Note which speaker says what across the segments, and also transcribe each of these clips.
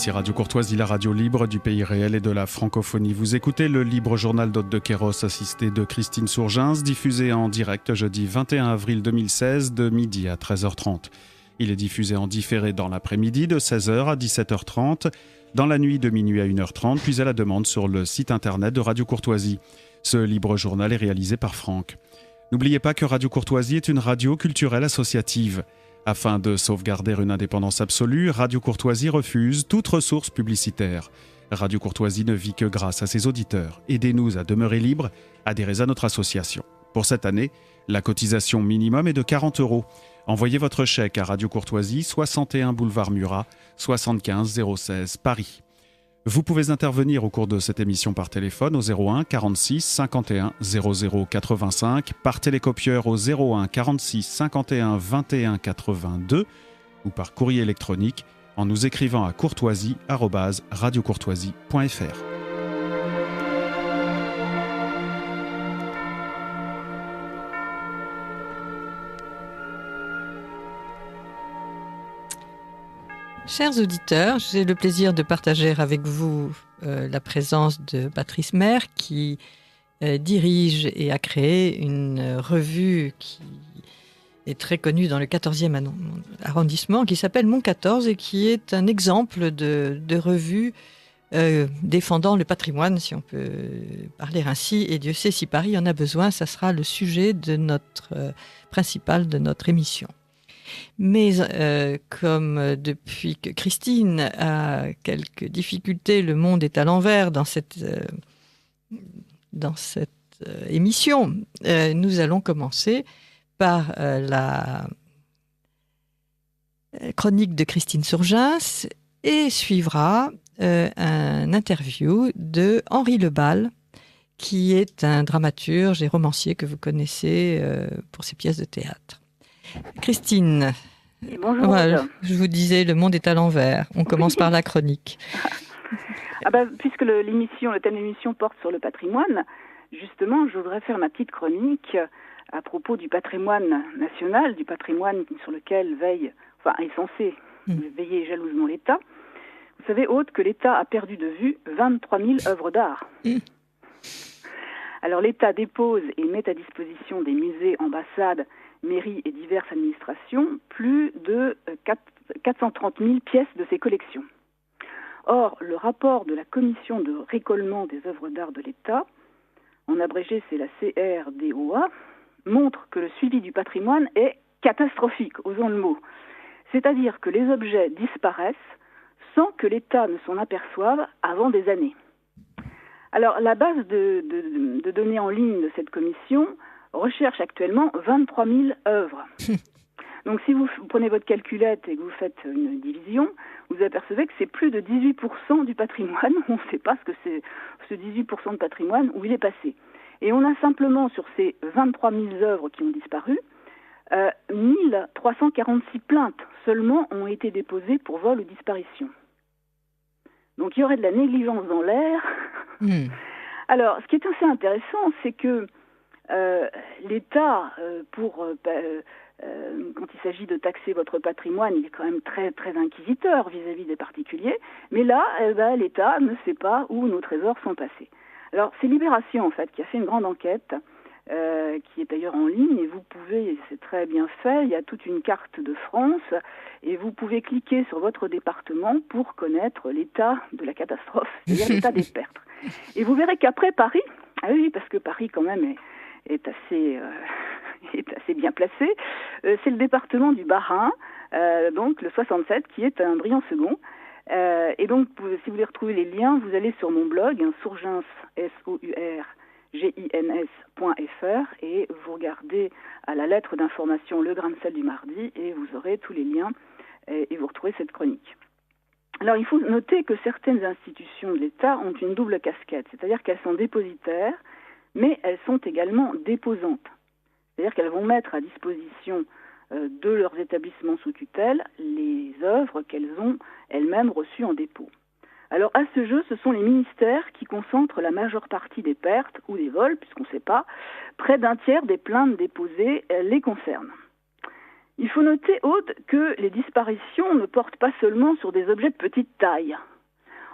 Speaker 1: Ici Radio Courtoisie, la radio libre du pays réel et de la francophonie. Vous écoutez le libre journal d'Hôte de Queyros, assisté de Christine Sourgens, diffusé en direct jeudi 21 avril 2016 de midi à 13h30. Il est diffusé en différé dans l'après-midi de 16h à 17h30, dans la nuit de minuit à 1h30, puis à la demande sur le site internet de Radio Courtoisie. Ce libre journal est réalisé par Franck. N'oubliez pas que Radio Courtoisie est une radio culturelle associative. Afin de sauvegarder une indépendance absolue, Radio Courtoisie refuse toute ressource publicitaire. Radio Courtoisie ne vit que grâce à ses auditeurs. Aidez-nous à demeurer libres, adhérez à notre association. Pour cette année, la cotisation minimum est de 40 €. Envoyez votre chèque à Radio Courtoisie, 61 boulevard Murat, 75 016 Paris. Vous pouvez intervenir au cours de cette émission par téléphone au 01 46 51 00 85, par télécopieur au 01 46 51 21 82 ou par courrier électronique en nous écrivant à courtoisie@radiocourtoisie.fr.
Speaker 2: Chers auditeurs, j'ai le plaisir de partager avec vous la présence de Patrice Maire qui dirige et a créé une revue qui est très connue dans le 14e arrondissement qui s'appelle Mon 14 et qui est un exemple de revue défendant le patrimoine, si on peut parler ainsi. Et Dieu sait si Paris en a besoin, ça sera le sujet de principal de notre émission. Mais comme depuis que Christine a quelques difficultés, le monde est à l'envers dans cette émission, nous allons commencer par la chronique de Christine Sourgens et suivra un interview de Henri Lebal, qui est un dramaturge et romancier que vous connaissez pour ses pièces de théâtre. Christine,
Speaker 3: bonjour.
Speaker 2: Voilà, je vous disais, le monde est à l'envers. On commence par la chronique.
Speaker 3: Puisque le thème de l'émission porte sur le patrimoine, justement, je voudrais faire ma petite chronique à propos du patrimoine national, du patrimoine sur lequel est censé veiller jalousement l'État. Vous savez, Aude, que l'État a perdu de vue 23 000 œuvres d'art. Alors l'État dépose et met à disposition des musées, ambassades, mairies et diverses administrations, plus de 430 000 pièces de ses collections. Or, le rapport de la commission de récolement des œuvres d'art de l'État, en abrégé c'est la CRDOA, montre que le suivi du patrimoine est catastrophique, osons le mot. C'est-à-dire que les objets disparaissent sans que l'État ne s'en aperçoive avant des années. Alors, la base de données en ligne de cette commission recherche actuellement 23 000 œuvres. Donc si vous prenez votre calculette et que vous faites une division, vous apercevez que c'est plus de 18% du patrimoine. On ne sait pas ce que c'est ce 18% de patrimoine, où il est passé. Et on a simplement sur ces 23 000 œuvres qui ont disparu, 1346 plaintes seulement ont été déposées pour vol ou disparition. Donc il y aurait de la négligence dans l'air. Alors ce qui est assez intéressant, c'est que l'État, quand il s'agit de taxer votre patrimoine, il est quand même très, très inquisiteur vis-à-vis des particuliers. Mais là, l'État ne sait pas où nos trésors sont passés. Alors, c'est Libération, en fait, qui a fait une grande enquête, qui est d'ailleurs en ligne, et vous pouvez, c'est très bien fait, il y a toute une carte de France, et vous pouvez cliquer sur votre département pour connaître l'état de la catastrophe, c'est-à-dire l'état des pertes. Et vous verrez qu'après Paris, parce que Paris, quand même, est assez bien placé. C'est le département du Bas-Rhin, donc le 67, qui est un brillant second. Et donc, si vous voulez retrouver les liens, vous allez sur mon blog, Sourgens, SOURGINS.fr, et vous regardez à la lettre d'information le grain de sel du mardi, et vous aurez tous les liens, et vous retrouvez cette chronique. Alors, il faut noter que certaines institutions de l'État ont une double casquette, c'est-à-dire qu'elles sont dépositaires, mais elles sont également déposantes. C'est-à-dire qu'elles vont mettre à disposition de leurs établissements sous tutelle les œuvres qu'elles ont elles-mêmes reçues en dépôt. Alors à ce jeu, ce sont les ministères qui concentrent la majeure partie des pertes ou des vols, puisqu'on ne sait pas, près d'un tiers des plaintes déposées les concernent. Il faut noter, Aude, que les disparitions ne portent pas seulement sur des objets de petite taille.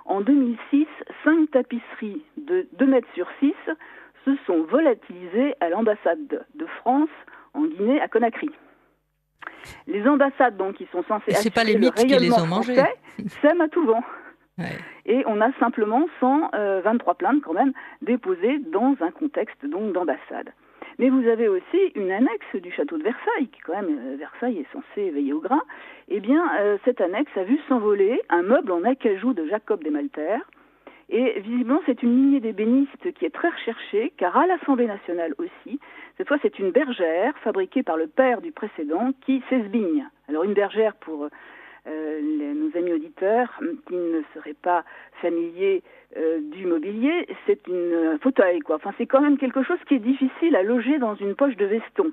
Speaker 3: En 2006, 5 tapisseries de 2 mètres sur 6 se sont volatilisées à l'ambassade de France en Guinée, à Conakry. Les ambassades donc, qui sont censées assurer
Speaker 2: pas les
Speaker 3: le
Speaker 2: mythes qui les
Speaker 3: rayonnement
Speaker 2: ont mangés.
Speaker 3: français sèment à tout vent.
Speaker 2: Ouais.
Speaker 3: Et on a simplement 123 plaintes quand même déposées dans un contexte donc d'ambassade. Mais vous avez aussi une annexe du château de Versailles, qui quand même, Versailles est censé veiller au grain. Eh bien, cette annexe a vu s'envoler un meuble en acajou de Jacob Desmalter. Et visiblement, c'est une lignée d'ébénistes qui est très recherchée, car à l'Assemblée nationale aussi, cette fois c'est une bergère fabriquée par le père du précédent qui s'esbigne. Alors une bergère, pour nos amis auditeurs qui ne seraient pas familiers du mobilier, c'est une fauteuil, quoi. Enfin, c'est quand même quelque chose qui est difficile à loger dans une poche de veston.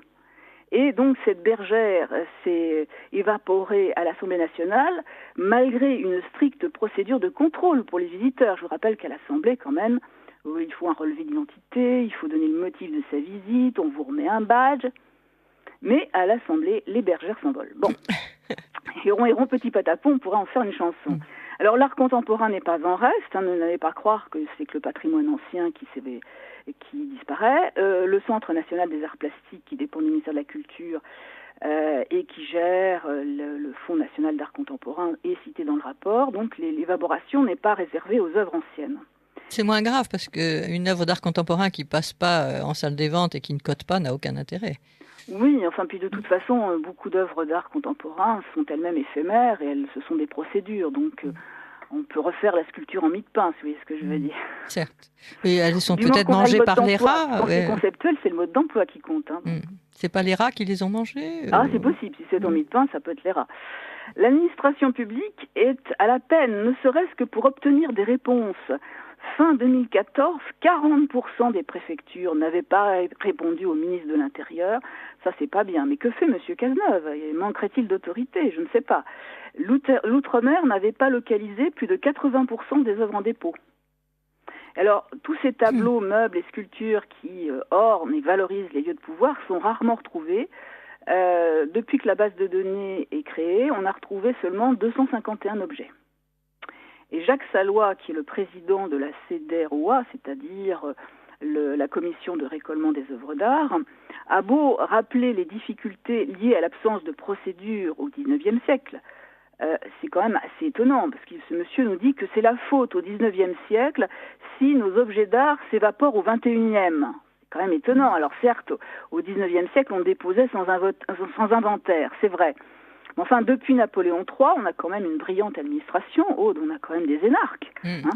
Speaker 3: Et donc cette bergère s'est évaporée à l'Assemblée nationale malgré une stricte procédure de contrôle pour les visiteurs. Je vous rappelle qu'à l'Assemblée, quand même, il faut un relevé d'identité, il faut donner le motif de sa visite, on vous remet un badge. Mais à l'Assemblée, les bergères s'envolent. Bon, Héron, petit patapon, on pourrait en faire une chanson. Alors l'art contemporain n'est pas en reste, ne n'allez pas croire que c'est que le patrimoine ancien qui disparaît. Le Centre national des arts plastiques, qui dépend du ministère de la Culture et qui gère le Fonds national d'art contemporain, est cité dans le rapport. Donc l'évaporation n'est pas réservée aux œuvres anciennes.
Speaker 2: C'est moins grave parce qu'une œuvre d'art contemporain qui passe pas en salle des ventes et qui ne cote pas n'a aucun intérêt.
Speaker 3: Oui, enfin, puis de toute façon, beaucoup d'œuvres d'art contemporain sont elles-mêmes éphémères et ce sont des procédures. Donc, on peut refaire la sculpture en mie de pain, si vous voyez ce que je veux dire.
Speaker 2: Certes. Et elles sont peut-être mangées par les rats.
Speaker 3: Quand c'est conceptuel, c'est le mode d'emploi qui compte. Hein.
Speaker 2: C'est pas les rats qui les ont mangées
Speaker 3: Ah, c'est possible. Si c'est en mie de pain, ça peut être les rats. L'administration publique est à la peine, ne serait-ce que pour obtenir des réponses. Fin 2014, 40% des préfectures n'avaient pas répondu au ministre de l'Intérieur. Ça, c'est pas bien. Mais que fait M. Cazeneuve ? Manquerait-il d'autorité ? Je ne sais pas. L'Outre-mer n'avait pas localisé plus de 80% des œuvres en dépôt. Alors, tous ces tableaux, meubles et sculptures qui ornent et valorisent les lieux de pouvoir sont rarement retrouvés. Depuis que la base de données est créée, on a retrouvé seulement 251 objets. Et Jacques Salois, qui est le président de la CEDEROA, c'est-à-dire la commission de récolement des œuvres d'art, a beau rappeler les difficultés liées à l'absence de procédure au XIXe siècle, c'est quand même assez étonnant, parce que ce monsieur nous dit que c'est la faute au XIXe siècle si nos objets d'art s'évaporent au XXIe. C'est quand même étonnant. Alors certes, au XIXe siècle, on déposait sans inventaire, c'est vrai. Enfin, depuis Napoléon III, on a quand même une brillante administration. Aude, on a quand même des énarques,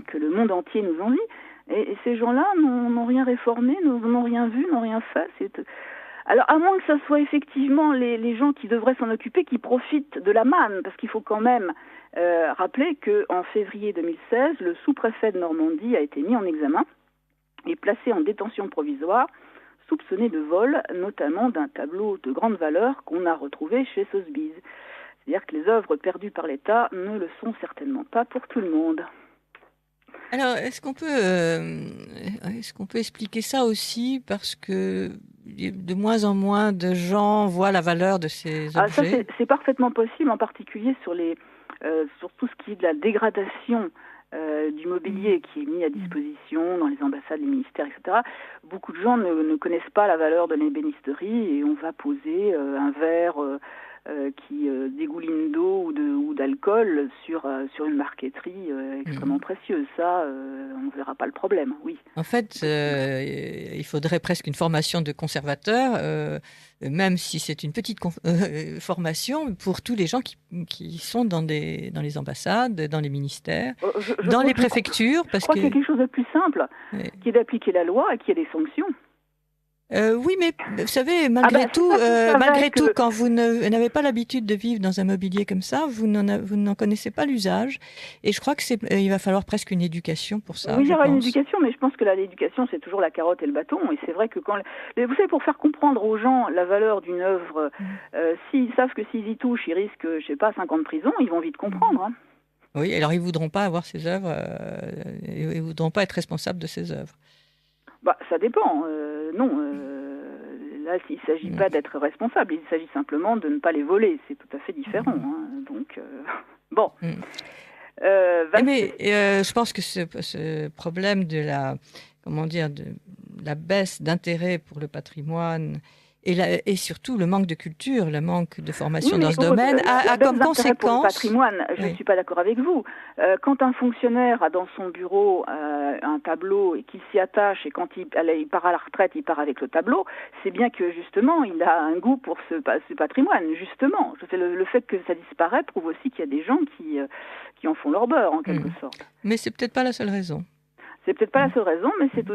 Speaker 3: que le monde entier nous envie. Et ces gens-là n'ont rien réformé, n'ont rien vu, n'ont rien fait. Alors, à moins que ce soit effectivement les gens qui devraient s'en occuper, qui profitent de la manne, parce qu'il faut quand même rappeler qu'en février 2016, le sous-préfet de Normandie a été mis en examen et placé en détention provisoire, soupçonné de vol, notamment d'un tableau de grande valeur qu'on a retrouvé chez Sotheby's. C'est-à-dire que les œuvres perdues par l'État ne le sont certainement pas pour tout le monde.
Speaker 2: Alors, est-ce qu'on peut expliquer ça aussi, parce que de moins en moins de gens voient la valeur de ces objets?
Speaker 3: Ça, c'est parfaitement possible, en particulier sur tout ce qui est de la dégradation du mobilier qui est mis à disposition dans les ambassades, les ministères, etc. Beaucoup de gens ne connaissent pas la valeur de l'ébénisterie et on va poser un verre qui dégouline d'eau ou d'alcool sur une marqueterie extrêmement précieuse. Ça, on ne verra pas le problème, oui.
Speaker 2: En fait, il faudrait presque une formation de conservateur, même si c'est une petite formation pour tous les gens qui sont dans les ambassades, dans les ministères, dans les préfectures.
Speaker 3: Je crois qu'il y a quelque chose de plus simple, qui est d'appliquer la loi et qu'il y a des sanctions.
Speaker 2: Oui, mais vous savez, malgré tout, quand vous n'avez pas l'habitude de vivre dans un mobilier comme ça, vous n'en connaissez pas l'usage. Et je crois il va falloir presque une éducation pour ça.
Speaker 3: Oui, il y aura une éducation, mais je pense que l'éducation, c'est toujours la carotte et le bâton. Et c'est vrai que vous savez, pour faire comprendre aux gens la valeur d'une œuvre, s'ils savent que s'ils y touchent, ils risquent, 5 ans de prison, ils vont vite comprendre. Hein.
Speaker 2: Oui, alors ils ne voudront pas avoir ces œuvres, ils ne voudront pas être responsables de ces œuvres.
Speaker 3: Ça dépend. Non, là, il ne s'agit pas d'être responsable, il s'agit simplement de ne pas les voler. C'est tout à fait différent. Hein. Donc, bon.
Speaker 2: Mais je pense que ce problème de la baisse d'intérêt pour le patrimoine et surtout le manque de culture, le manque de formation dans ce domaine a comme conséquence...
Speaker 3: Pour le patrimoine, je ne suis pas d'accord avec vous. Quand un fonctionnaire a dans son bureau un tableau et qu'il s'y attache et quand il part à la retraite, il part avec le tableau, c'est bien que justement il a un goût pour ce patrimoine, justement. Le fait que ça disparaît prouve aussi qu'il y a des gens qui en font leur beurre, en quelque sorte.
Speaker 2: Mais c'est peut-être pas la seule raison.
Speaker 3: C'est peut-être pas la seule raison, mais c'est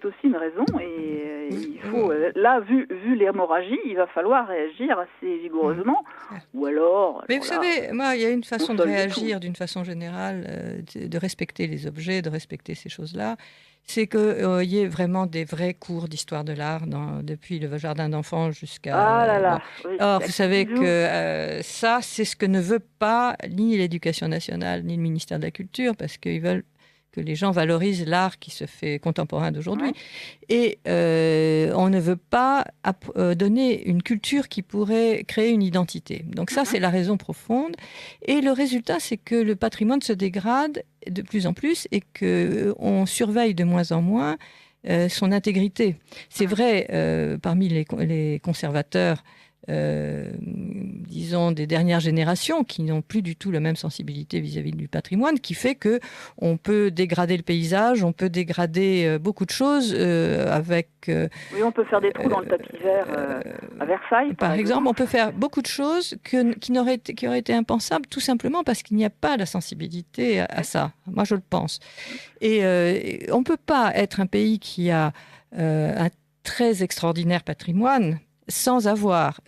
Speaker 3: aussi une raison. Et il faut, là, vu l'hémorragie, il va falloir réagir assez vigoureusement. Ou alors...
Speaker 2: Mais vous savez, moi, il y a une façon de réagir d'une façon générale, de respecter les objets, de respecter ces choses-là. C'est qu'il y ait vraiment des vrais cours d'histoire de l'art depuis le jardin d'enfants jusqu'à...
Speaker 3: Ah là là. Oui,
Speaker 2: or, vous savez que ça, c'est ce que ne veut pas ni l'Éducation nationale, ni le ministère de la Culture, parce qu'ils veulent que les gens valorisent l'art qui se fait contemporain d'aujourd'hui. Et on ne veut pas donner une culture qui pourrait créer une identité. Donc ça, c'est la raison profonde. Et le résultat, c'est que le patrimoine se dégrade de plus en plus et qu'on surveille de moins en moins son intégrité. C'est vrai, parmi les conservateurs, disons des dernières générations qui n'ont plus du tout la même sensibilité vis-à-vis du patrimoine, qui fait que on peut dégrader le paysage, on peut dégrader beaucoup de choses avec...
Speaker 3: oui, on peut faire des trous dans le tapis vert à Versailles.
Speaker 2: Par exemple, on peut faire beaucoup de choses qui auraient été impensables tout simplement parce qu'il n'y a pas la sensibilité à ça. Moi, je le pense. Et on ne peut pas être un pays qui a un très extraordinaire patrimoine sans avoir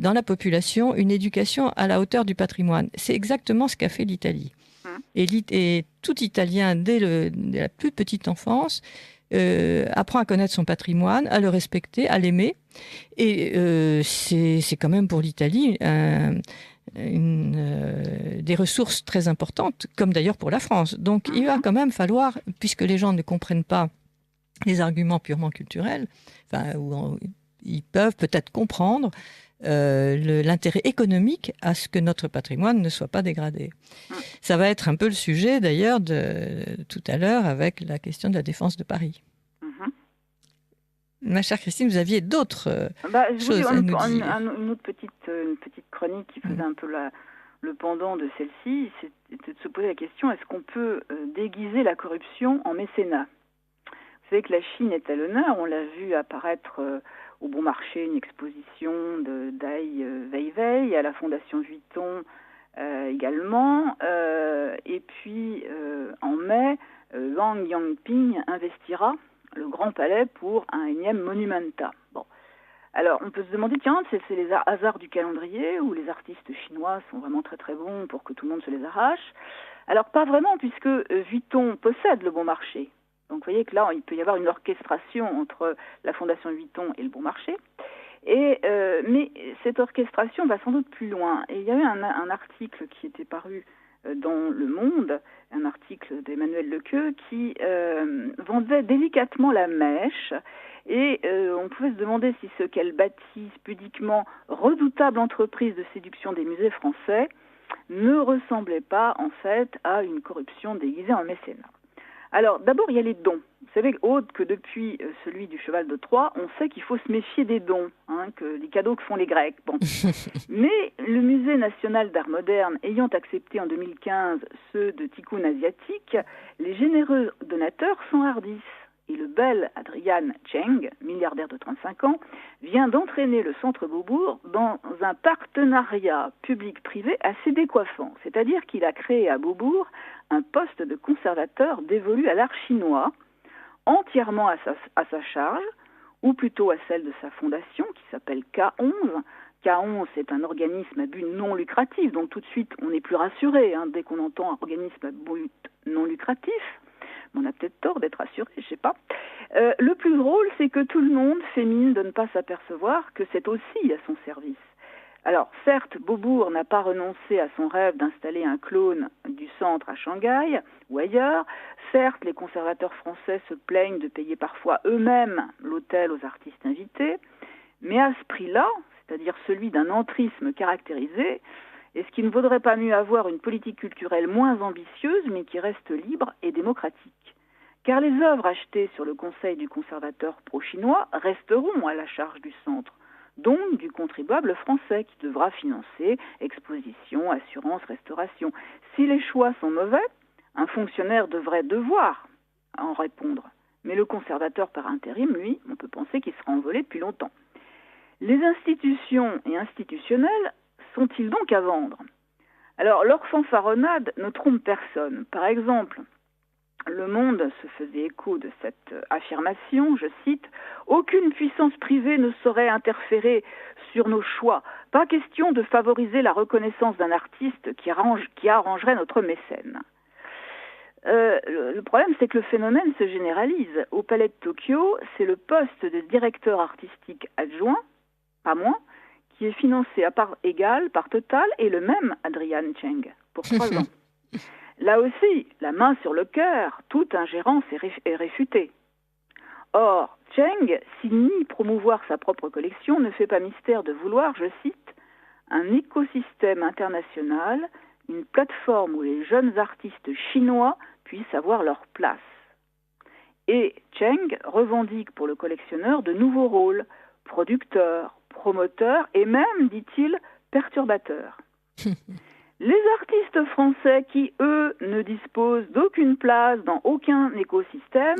Speaker 2: dans la population une éducation à la hauteur du patrimoine. C'est exactement ce qu'a fait l'Italie. Et tout Italien, dès la plus petite enfance, apprend à connaître son patrimoine, à le respecter, à l'aimer. Et c'est quand même pour l'Italie des ressources très importantes, comme d'ailleurs pour la France. Donc il va quand même falloir, puisque les gens ne comprennent pas les arguments purement culturels, ils peuvent peut-être comprendre l'intérêt économique à ce que notre patrimoine ne soit pas dégradé. Ça va être un peu le sujet d'ailleurs de tout à l'heure avec la question de la défense de Paris. Ma chère Christine, vous aviez d'autres choses à nous dire.
Speaker 3: Une autre petite chronique qui faisait un peu le pendant de celle-ci, c'était de se poser la question, est-ce qu'on peut déguiser la corruption en mécénat ? Vous savez que la Chine est à l'honneur, on l'a vu apparaître... au Bon Marché, une exposition d'Ai Weiwei, à la Fondation Vuitton également. Et puis, en mai, Wang Yangping investira le Grand Palais pour un énième Monumenta. Bon. Alors, on peut se demander, tiens, c'est les hasards du calendrier ou les artistes chinois sont vraiment très très bons pour que tout le monde se les arrache. Alors, pas vraiment, puisque Vuitton possède le Bon Marché. Donc vous voyez que là, il peut y avoir une orchestration entre la Fondation Vuitton et le Bon Marché. Mais cette orchestration va sans doute plus loin. Et il y avait un article qui était paru dans Le Monde, un article d'Emmanuel Lequeux, qui vendait délicatement la mèche. Et on pouvait se demander si ce qu'elle baptise pudiquement « redoutable entreprise de séduction des musées français » ne ressemblait pas en fait à une corruption déguisée en mécénat. Alors, d'abord, il y a les dons. Vous savez, autre que depuis celui du cheval de Troie, on sait qu'il faut se méfier des dons, les cadeaux que font les Grecs. Bon. Mais le Musée national d'art moderne ayant accepté en 2015 ceux de Tikkun asiatique, les généreux donateurs s'enhardissent. Et le bel Adrian Cheng, milliardaire de 35 ans, vient d'entraîner le Centre Beaubourg dans un partenariat public-privé assez décoiffant. C'est-à-dire qu'il a créé à Beaubourg un poste de conservateur dévolu à l'art chinois, entièrement à sa charge, ou plutôt à celle de sa fondation, qui s'appelle K11. K11, c'est un organisme à but non lucratif, donc tout de suite, on est plus rassuré dès qu'on entend un organisme à but non lucratif. On a peut-être tort d'être assuré, je ne sais pas. Le plus drôle, c'est que tout le monde fait mine de ne pas s'apercevoir que c'est aussi à son service. Alors, certes, Beaubourg n'a pas renoncé à son rêve d'installer un clone du centre à Shanghai ou ailleurs. Certes, les conservateurs français se plaignent de payer parfois eux-mêmes l'hôtel aux artistes invités. Mais à ce prix-là, c'est-à-dire celui d'un entrisme caractérisé, Est-ce qu'il ne vaudrait pas mieux avoir une politique culturelle moins ambitieuse, mais qui reste libre et démocratique ? Car les œuvres achetées sur le conseil du conservateur pro-chinois resteront à la charge du centre, donc du contribuable français qui devra financer expositions, assurances, restauration. Si les choix sont mauvais, un fonctionnaire devrait devoir en répondre. Mais le conservateur par intérim, lui, on peut penser qu'il sera envolé depuis longtemps. Les institutions et institutionnels sont-ils donc à vendre ? Alors, leur fanfaronnade ne trompe personne. Par exemple, Le Monde se faisait écho de cette affirmation, je cite, « Aucune puissance privée ne saurait interférer sur nos choix. Pas question de favoriser la reconnaissance d'un artiste qui arrangerait notre mécène. » Le problème, c'est que le phénomène se généralise. Au Palais de Tokyo, c'est le poste de directeur artistique adjoint, pas moins, qui est financé à part égale par Total et le même Adrian Cheng pour 3 ans. Là aussi, la main sur le cœur, toute ingérence est réfutée. Or, Cheng, s'il nie promouvoir sa propre collection, ne fait pas mystère de vouloir, je cite, « un écosystème international, une plateforme où les jeunes artistes chinois puissent avoir leur place. » Et Cheng revendique pour le collectionneur de nouveaux rôles, producteur, promoteur et même, dit-il, perturbateur. Les artistes français qui, eux, ne disposent d'aucune place dans aucun écosystème,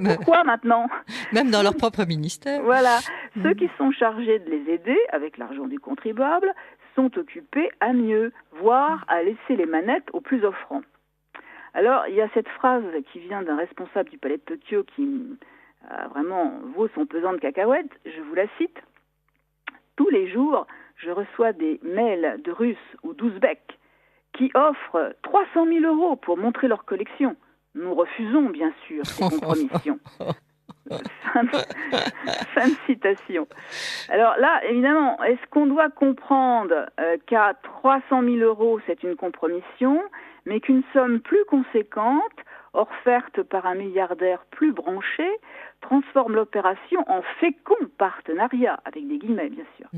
Speaker 3: pourquoi maintenant ?
Speaker 2: Même dans leur propre ministère.
Speaker 3: Voilà. Ceux qui sont chargés de les aider, avec l'argent du contribuable, sont occupés à mieux, voire à laisser les manettes aux plus offrants. Alors, il y a cette phrase qui vient d'un responsable du Palais de Tokyo qui vraiment vaut son pesant de cacahuètes, je vous la cite. « Tous les jours, je reçois des mails de Russes ou d'Ouzbeks qui offrent 300 000 € pour montrer leur collection. Nous refusons, bien sûr, ces compromissions. » Fin de citation. Alors là, évidemment, est-ce qu'on doit comprendre qu'à 300 000 €, c'est une compromission, mais qu'une somme plus conséquente, offerte par un milliardaire plus branché, transforme l'opération en fécond partenariat, avec des guillemets, bien sûr.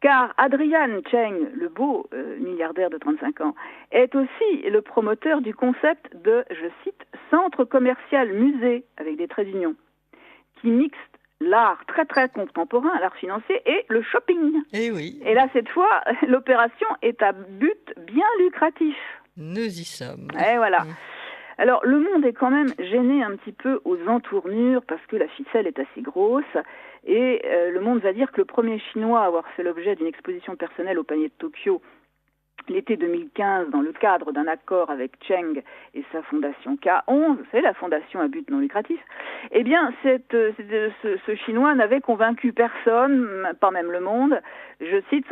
Speaker 3: Car Adrian Cheng, le beau milliardaire de 35 ans, est aussi le promoteur du concept de, je cite, « centre commercial musée » avec des traits d'union, qui mixte l'art très très contemporain, l'art financier, et le shopping.
Speaker 2: Et oui.
Speaker 3: Et là, cette fois, l'opération est à but bien lucratif.
Speaker 2: Nous y sommes.
Speaker 3: Et voilà. Alors, Le Monde est quand même gêné un petit peu aux entournures parce que la ficelle est assez grosse. Et Le Monde va dire que le premier Chinois à avoir fait l'objet d'une exposition personnelle au Palais de Tokyo l'été 2015 dans le cadre d'un accord avec Cheng et sa fondation K11, c'est la fondation à but non lucratif, eh bien ce Chinois n'avait convaincu personne, pas même Le Monde. Je cite,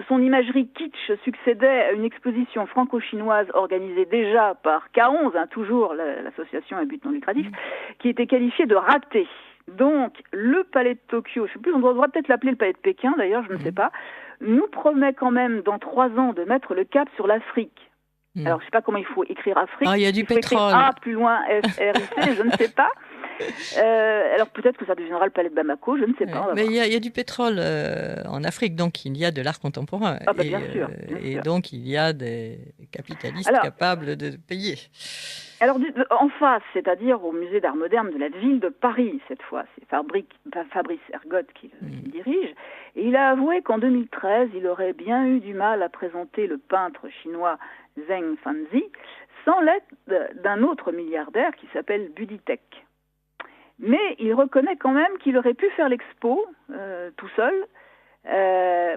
Speaker 3: son imagerie kitsch succédait à une exposition franco-chinoise organisée déjà par K11, toujours l'association à but non lucratif, qui était qualifiée de ratée. Donc, le Palais de Tokyo, je ne sais plus, on devrait peut-être l'appeler le Palais de Pékin d'ailleurs, je ne sais pas, nous promet quand même dans 3 ans de mettre le cap sur l'Afrique. Alors, je ne sais pas comment il faut écrire Afrique.
Speaker 2: Ah, il y a du pétrole.
Speaker 3: A, plus loin, F, R, I, C, je ne sais pas. Alors, peut-être que ça deviendra le Palais de Bamako, je ne sais pas.
Speaker 2: Mais il y a du pétrole en Afrique, donc il y a de l'art contemporain.
Speaker 3: Ah, bah, bien sûr.
Speaker 2: Et donc, il y a des capitalistes capables de payer.
Speaker 3: Alors, en face, c'est-à-dire au musée d'art moderne de la ville de Paris, cette fois, c'est Fabrice Ergotte qui le dirige, et il a avoué qu'en 2013, il aurait bien eu du mal à présenter le peintre chinois Zheng Fanzi sans l'aide d'un autre milliardaire qui s'appelle Buditek. Mais il reconnaît quand même qu'il aurait pu faire l'expo tout seul.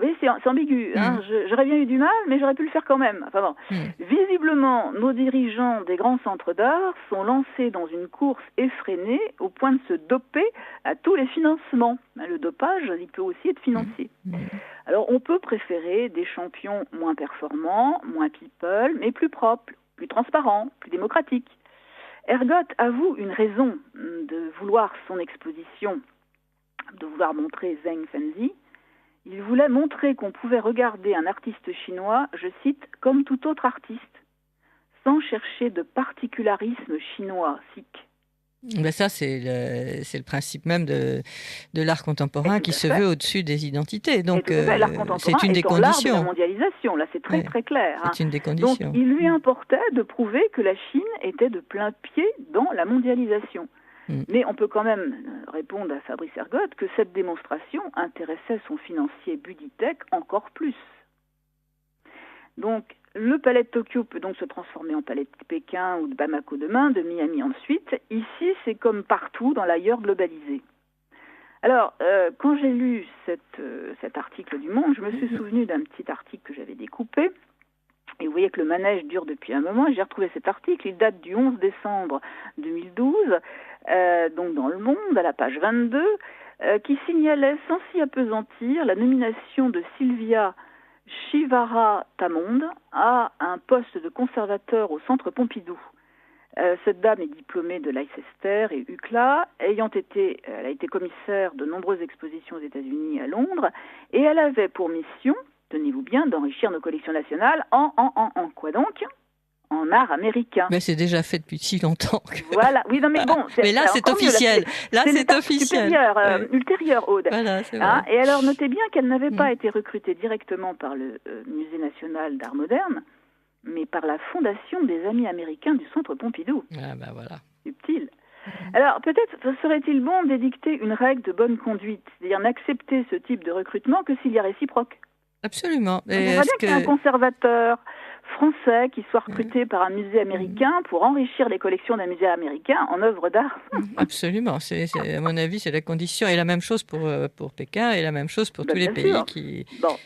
Speaker 3: Oui, c'est ambigu. Hein. J'aurais bien eu du mal, mais j'aurais pu le faire quand même. Enfin bon. Visiblement, nos dirigeants des grands centres d'art sont lancés dans une course effrénée au point de se doper à tous les financements. Le dopage, il peut aussi être financier. Alors, on peut préférer des champions moins performants, moins people, mais plus propres, plus transparents, plus démocratiques. Ergotte avoue une raison de vouloir son exposition, de vouloir montrer Zheng Fanzi. Il voulait montrer qu'on pouvait regarder un artiste chinois, je cite, comme tout autre artiste, sans chercher de particularisme chinois, sikh.
Speaker 2: Ben ça, c'est le principe même de l'art contemporain qui se veut au-dessus des identités. Donc,
Speaker 3: l'art contemporain
Speaker 2: c'est une des
Speaker 3: étant l'art de
Speaker 2: conditions.
Speaker 3: la mondialisation, là, c'est très très clair.
Speaker 2: C'est une des conditions.
Speaker 3: Donc, il lui importait de prouver que la Chine était de plein pied dans la mondialisation. Mais on peut quand même répondre à Fabrice Ergotte que cette démonstration intéressait son financier Buditech encore plus. Donc, le palais de Tokyo peut donc se transformer en palais de Pékin ou de Bamako demain, de Miami ensuite. Ici, c'est comme partout dans l'ailleurs globalisé. Alors, quand j'ai lu cet article du Monde, je me suis souvenu d'un petit article que j'avais découpé. Et vous voyez que le manège dure depuis un moment. Et j'ai retrouvé cet article, il date du 11 décembre 2012, donc dans Le Monde, à la page 22, qui signalait sans s'y appesantir la nomination de Sylvia Shivara-Tamonde à un poste de conservateur au Centre Pompidou. Cette dame est diplômée de Leicester et UCLA, elle a été commissaire de nombreuses expositions aux États-Unis et à Londres, et elle avait pour mission, tenez-vous bien, d'enrichir nos collections nationales en quoi donc ? En art américain.
Speaker 2: Mais c'est déjà fait depuis si longtemps.
Speaker 3: Voilà, oui, non mais bon.
Speaker 2: Mais là, c'est officiel. Là, c'est officiel.
Speaker 3: Ultérieur, Aude.
Speaker 2: Voilà, c'est vrai.
Speaker 3: Et alors, notez bien qu'elle n'avait pas été recrutée directement par le Musée national d'art moderne, mais par la Fondation des Amis américains du Centre Pompidou.
Speaker 2: Ah ben voilà.
Speaker 3: Subtil. Alors, peut-être serait-il bon d'édicter une règle de bonne conduite, c'est-à-dire n'accepter ce type de recrutement que s'il y a réciproque.
Speaker 2: Absolument.
Speaker 3: On voudrait bien qu'il y ait un conservateur français qui soit recruté par un musée américain pour enrichir les collections d'un musée américain en œuvres d'art.
Speaker 2: Absolument. À mon avis, c'est la condition. Et la même chose pour Pékin et la même chose pour tous les pays qui...
Speaker 3: Bon.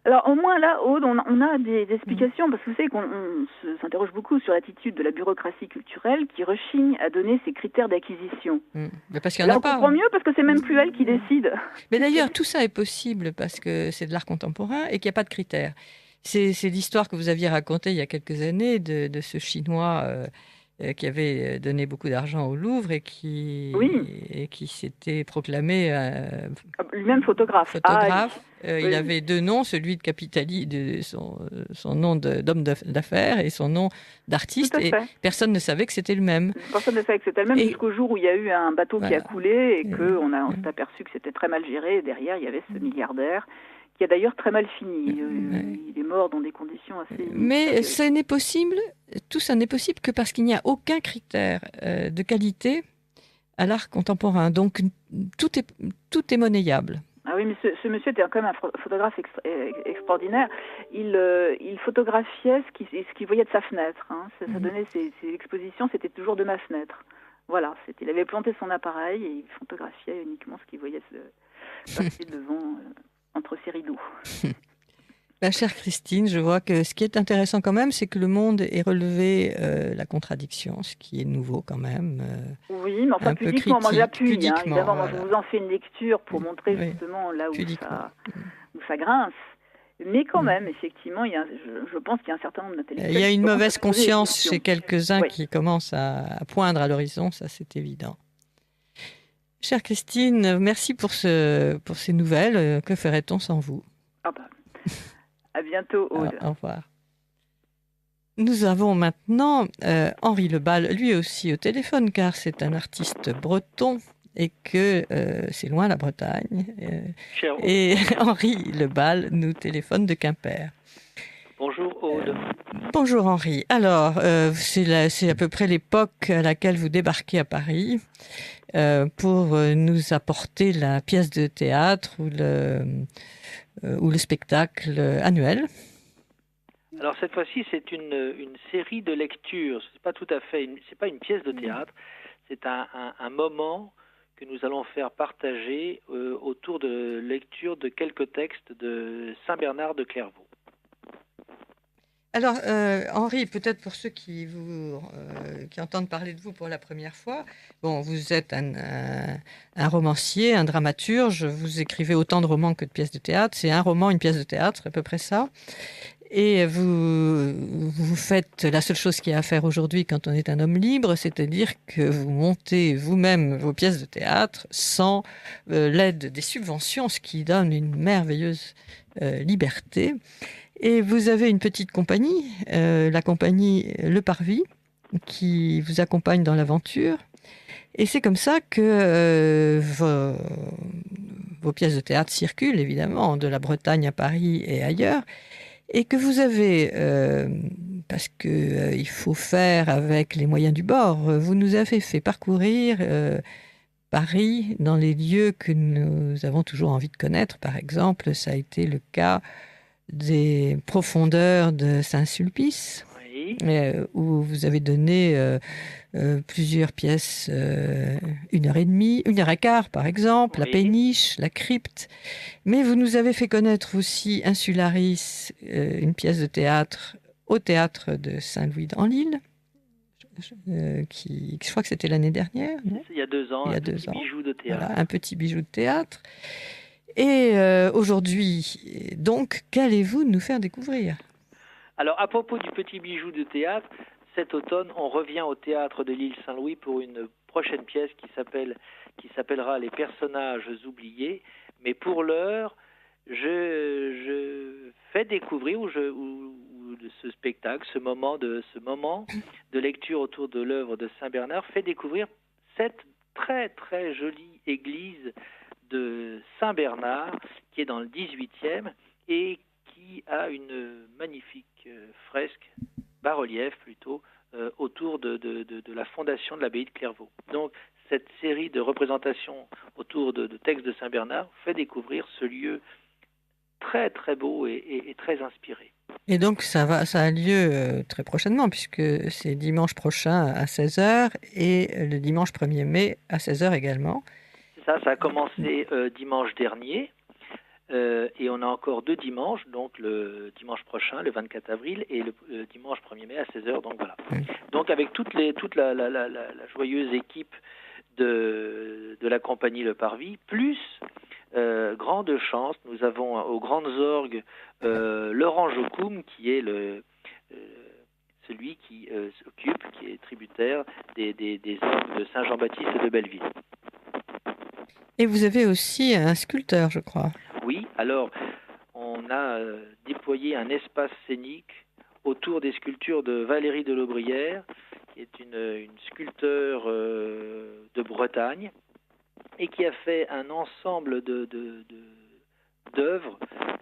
Speaker 3: Alors au moins là, Aude, on a des explications, parce que vous savez qu'on s'interroge beaucoup sur l'attitude de la bureaucratie culturelle qui rechigne à donner ses critères d'acquisition.
Speaker 2: Mais parce qu'il y en a pas.
Speaker 3: On comprend mieux parce que c'est même plus elle qui décide.
Speaker 2: Mais d'ailleurs, tout ça est possible parce que c'est de l'art contemporain et qu'il n'y a pas de critères. C'est l'histoire que vous aviez racontée il y a quelques années de ce Chinois qui avait donné beaucoup d'argent au Louvre et qui s'était proclamé
Speaker 3: lui-même photographe.
Speaker 2: Il avait deux noms, celui de capitaliste, son nom d'homme d'affaires et son nom d'artiste, et personne ne savait que c'était le même.
Speaker 3: Personne ne savait que c'était le même jusqu'au jour où il y a eu un bateau qui a coulé et qu'on s'est aperçu que c'était très mal géré, et derrière il y avait ce milliardaire qui a d'ailleurs très mal fini. Il est mort dans des conditions assez...
Speaker 2: Mais ça n'est possible, tout ça n'est possible que parce qu'il n'y a aucun critère de qualité à l'art contemporain. Donc tout est monnayable.
Speaker 3: Ah oui, mais ce monsieur était quand même un photographe extraordinaire. Il photographiait ce qu'il voyait de sa fenêtre. Ça donnait ses expositions, c'était toujours de ma fenêtre. Voilà, il avait planté son appareil et il photographiait uniquement ce qu'il voyait se passer devant... entre ses rideaux.
Speaker 2: Chère Christine, je vois que ce qui est intéressant quand même, c'est que le Monde ait relevé la contradiction, ce qui est nouveau quand même.
Speaker 3: Oui, mais enfin pudiquement, moi j'appuie. Évidemment, moi je vous en fais une lecture pour montrer justement là où ça grince. Mais quand même, effectivement, je pense qu'il y a un certain nombre d'intellectuels...
Speaker 2: Il y a une mauvaise conscience chez quelques-uns qui commencent à poindre à l'horizon, ça c'est évident. Chère Christine, merci pour ces nouvelles. Que ferait-on sans vous ?
Speaker 3: À bientôt, Aude.
Speaker 2: Au revoir. Nous avons maintenant Henri Lebal, lui aussi au téléphone, car c'est un artiste breton et que c'est loin la Bretagne. Et Henri Lebal nous téléphone de Quimper.
Speaker 4: Bonjour Aude.
Speaker 2: Bonjour Henri. Alors, c'est à peu près l'époque à laquelle vous débarquez à Paris pour nous apporter la pièce de théâtre ou le spectacle annuel.
Speaker 4: Alors cette fois-ci, c'est une série de lectures. C'est pas tout à fait, c'est pas une pièce de théâtre. C'est un moment que nous allons faire partager autour de lecture de quelques textes de Saint Bernard de Clairvaux.
Speaker 2: Alors, Henri, peut-être pour ceux qui entendent parler de vous pour la première fois, vous êtes un romancier, un dramaturge, vous écrivez autant de romans que de pièces de théâtre, c'est un roman, une pièce de théâtre, c'est à peu près ça, et vous faites la seule chose qu'il y a à faire aujourd'hui quand on est un homme libre, c'est-à-dire que vous montez vous-même vos pièces de théâtre sans l'aide des subventions, ce qui donne une merveilleuse liberté. Et vous avez une petite compagnie, la compagnie Le Parvis, qui vous accompagne dans l'aventure. Et c'est comme ça que vos pièces de théâtre circulent, évidemment, de la Bretagne à Paris et ailleurs, et que vous avez, parce qu'il faut faire avec les moyens du bord, vous nous avez fait parcourir Paris dans les lieux que nous avons toujours envie de connaître. Par exemple, ça a été le cas des profondeurs de Saint-Sulpice,
Speaker 4: Oui.
Speaker 2: Où vous avez donné plusieurs pièces, 1h30, 1h15 par exemple,
Speaker 4: Oui.
Speaker 2: la péniche, la crypte. Mais vous nous avez fait connaître aussi Insularis, une pièce de théâtre au théâtre de Saint-Louis dans l'Île, qui, je crois que c'était l'année dernière, non ?
Speaker 4: Il y a 2 ans,
Speaker 2: Il y a
Speaker 4: un
Speaker 2: 2
Speaker 4: petit
Speaker 2: ans.
Speaker 4: bijou de théâtre.
Speaker 2: Voilà, un petit bijou de théâtre. Et aujourd'hui, donc, qu'allez-vous nous faire découvrir ?
Speaker 4: Alors, à propos du petit bijou de théâtre, cet automne, on revient au théâtre de l'île Saint-Louis pour une prochaine pièce qui s'appellera Les personnages oubliés. Mais pour l'heure, je fais découvrir ce spectacle, ce moment de lecture autour de l'œuvre de Saint-Bernard, fait découvrir cette très très jolie église de Saint-Bernard qui est dans le 18e et qui a une magnifique fresque, bas-relief plutôt, autour de la fondation de l'abbaye de Clairvaux. Donc cette série de représentations autour de textes de Saint-Bernard fait découvrir ce lieu très très beau et très inspiré.
Speaker 2: Et donc ça a lieu très prochainement, puisque c'est dimanche prochain à 16h et le dimanche 1er mai à 16h également.
Speaker 4: Ça a commencé dimanche dernier. Et on a encore 2 dimanches, donc le dimanche prochain, le 24 avril, et le dimanche 1er mai à 16h. Donc voilà. Donc avec toute la joyeuse équipe de la compagnie Le Parvis, plus grande chance, nous avons aux grandes orgues Laurent Jocoum, qui est celui qui s'occupe, qui est tributaire des orgues de Saint-Jean-Baptiste et de Belleville.
Speaker 2: Et vous avez aussi un sculpteur, je crois.
Speaker 4: Oui, alors on a déployé un espace scénique autour des sculptures de Valérie de Laubrière, qui est une sculpteure de Bretagne, et qui a fait un ensemble d'œuvres,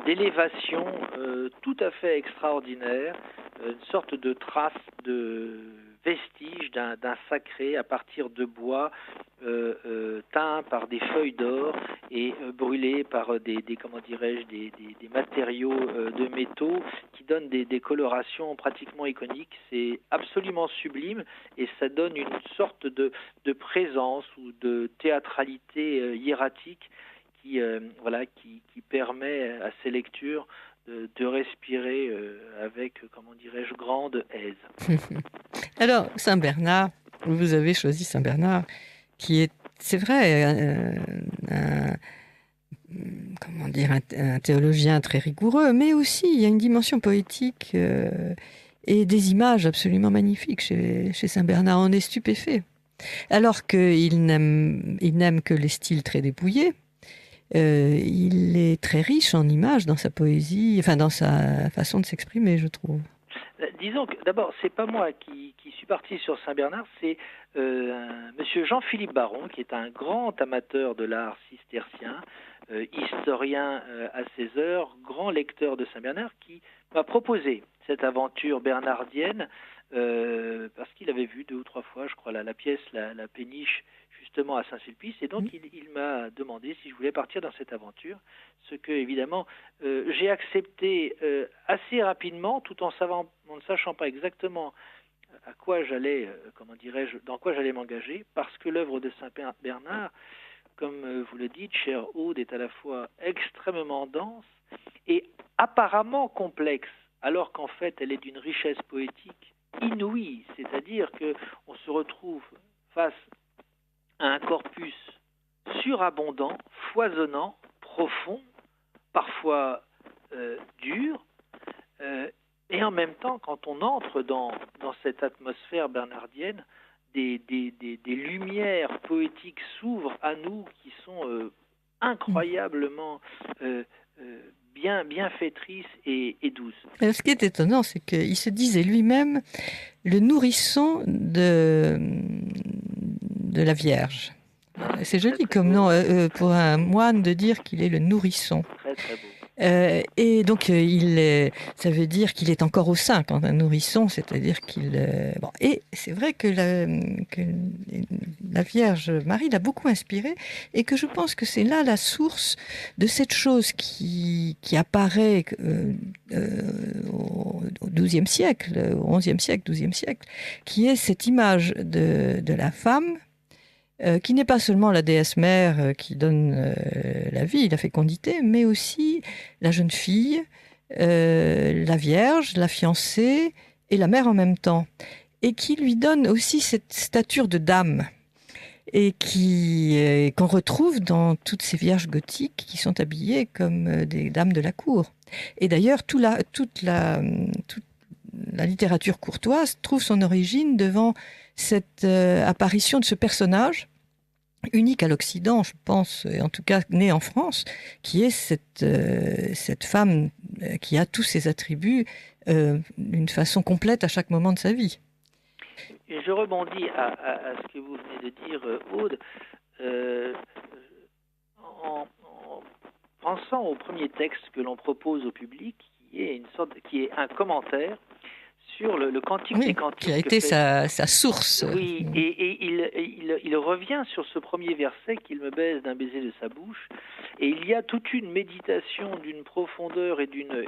Speaker 4: d'élévation tout à fait extraordinaire, une sorte de trace de vestige d'un sacré à partir de bois teint par des feuilles d'or et brûlé par des matériaux de métaux qui donnent des colorations pratiquement iconiques. C'est absolument sublime et ça donne une sorte de présence ou de théâtralité hiératique qui permet à ces lectures de respirer avec, grande aise.
Speaker 2: Alors, Saint-Bernard, vous avez choisi Saint-Bernard, qui est, c'est vrai, un théologien très rigoureux, mais aussi il y a une dimension poétique et des images absolument magnifiques chez Saint-Bernard. On est stupéfait. Alors qu'il n'aime que les styles très dépouillés, il est très riche en images dans sa poésie, enfin dans sa façon de s'exprimer, je trouve.
Speaker 4: Disons que d'abord, c'est pas moi qui suis parti sur Saint-Bernard, c'est monsieur Jean-Philippe Baron, qui est un grand amateur de l'art cistercien, historien à ses heures, grand lecteur de Saint-Bernard, qui m'a proposé cette aventure bernardienne parce qu'il avait vu 2 ou 3 fois, je crois, la pièce La Péniche, justement à Saint-Sulpice, et donc il m'a demandé si je voulais partir dans cette aventure, ce que évidemment j'ai accepté assez rapidement, tout en ne sachant pas exactement à quoi j'allais, dans quoi j'allais m'engager, parce que l'œuvre de Saint-Bernard, comme vous le dites, chère Aude, est à la fois extrêmement dense et apparemment complexe, alors qu'en fait elle est d'une richesse poétique inouïe, c'est-à-dire qu'on se retrouve face à un corpus surabondant, foisonnant, profond, parfois dur, et en même temps, quand on entre dans cette atmosphère bernardienne, des lumières poétiques s'ouvrent à nous qui sont incroyablement bienfaitrices et douces.
Speaker 2: Alors, ce qui est étonnant, c'est qu'il se disait lui-même le nourrisson de la Vierge. C'est joli comme nom pour un moine de dire qu'il est le nourrisson.
Speaker 4: Très, très beau.
Speaker 2: Et donc, ça veut dire qu'il est encore au sein quand un nourrisson, c'est-à-dire qu'il... Bon, et c'est vrai que la Vierge Marie l'a beaucoup inspiré et que je pense que c'est là la source de cette chose qui apparaît au XIIe siècle, au XIe siècle, XIIe siècle, qui est cette image de la femme qui n'est pas seulement la déesse mère qui donne la vie, la fécondité, mais aussi la jeune fille, la vierge, la fiancée et la mère en même temps, et qui lui donne aussi cette stature de dame, et qu'on retrouve dans toutes ces vierges gothiques qui sont habillées comme des dames de la cour. Et d'ailleurs, toute la littérature courtoise trouve son origine devant cette apparition de ce personnage unique à l'Occident, je pense, et en tout cas né en France, qui est cette femme qui a tous ses attributs d'une façon complète à chaque moment de sa vie.
Speaker 4: Et je rebondis à ce que vous venez de dire, Aude, en pensant au premier texte que l'on propose au public, qui est un commentaire sur le Cantique des Cantiques.
Speaker 2: Qui a été sa source.
Speaker 4: Oui, et il revient sur ce premier verset qu'il me baise d'un baiser de sa bouche, et il y a toute une méditation d'une profondeur et d'une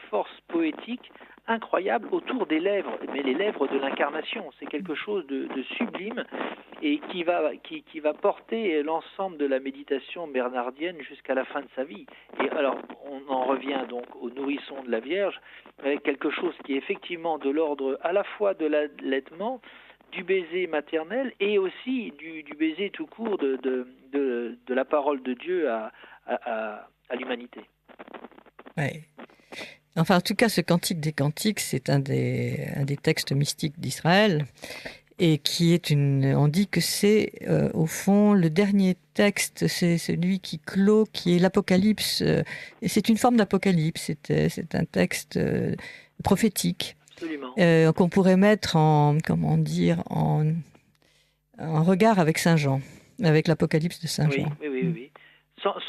Speaker 4: force poétique incroyable autour des lèvres, mais les lèvres de l'incarnation. C'est quelque chose de sublime et qui va porter l'ensemble de la méditation bernardienne jusqu'à la fin de sa vie. Et alors, on en revient donc au nourrisson de la Vierge, avec quelque chose qui est effectivement de l'ordre à la fois de l'allaitement, du baiser maternel et aussi du baiser tout court de la parole de Dieu à l'humanité.
Speaker 2: Ouais. Enfin, en tout cas, ce Cantique des Cantiques, c'est un des textes mystiques d'Israël, et qui est on dit que c'est, au fond, le dernier texte, c'est celui qui clôt, qui est l'Apocalypse, et c'est une forme d'Apocalypse, c'est un texte prophétique, qu'on pourrait mettre en regard avec Saint Jean, avec l'Apocalypse de Saint Jean.
Speaker 4: Oui.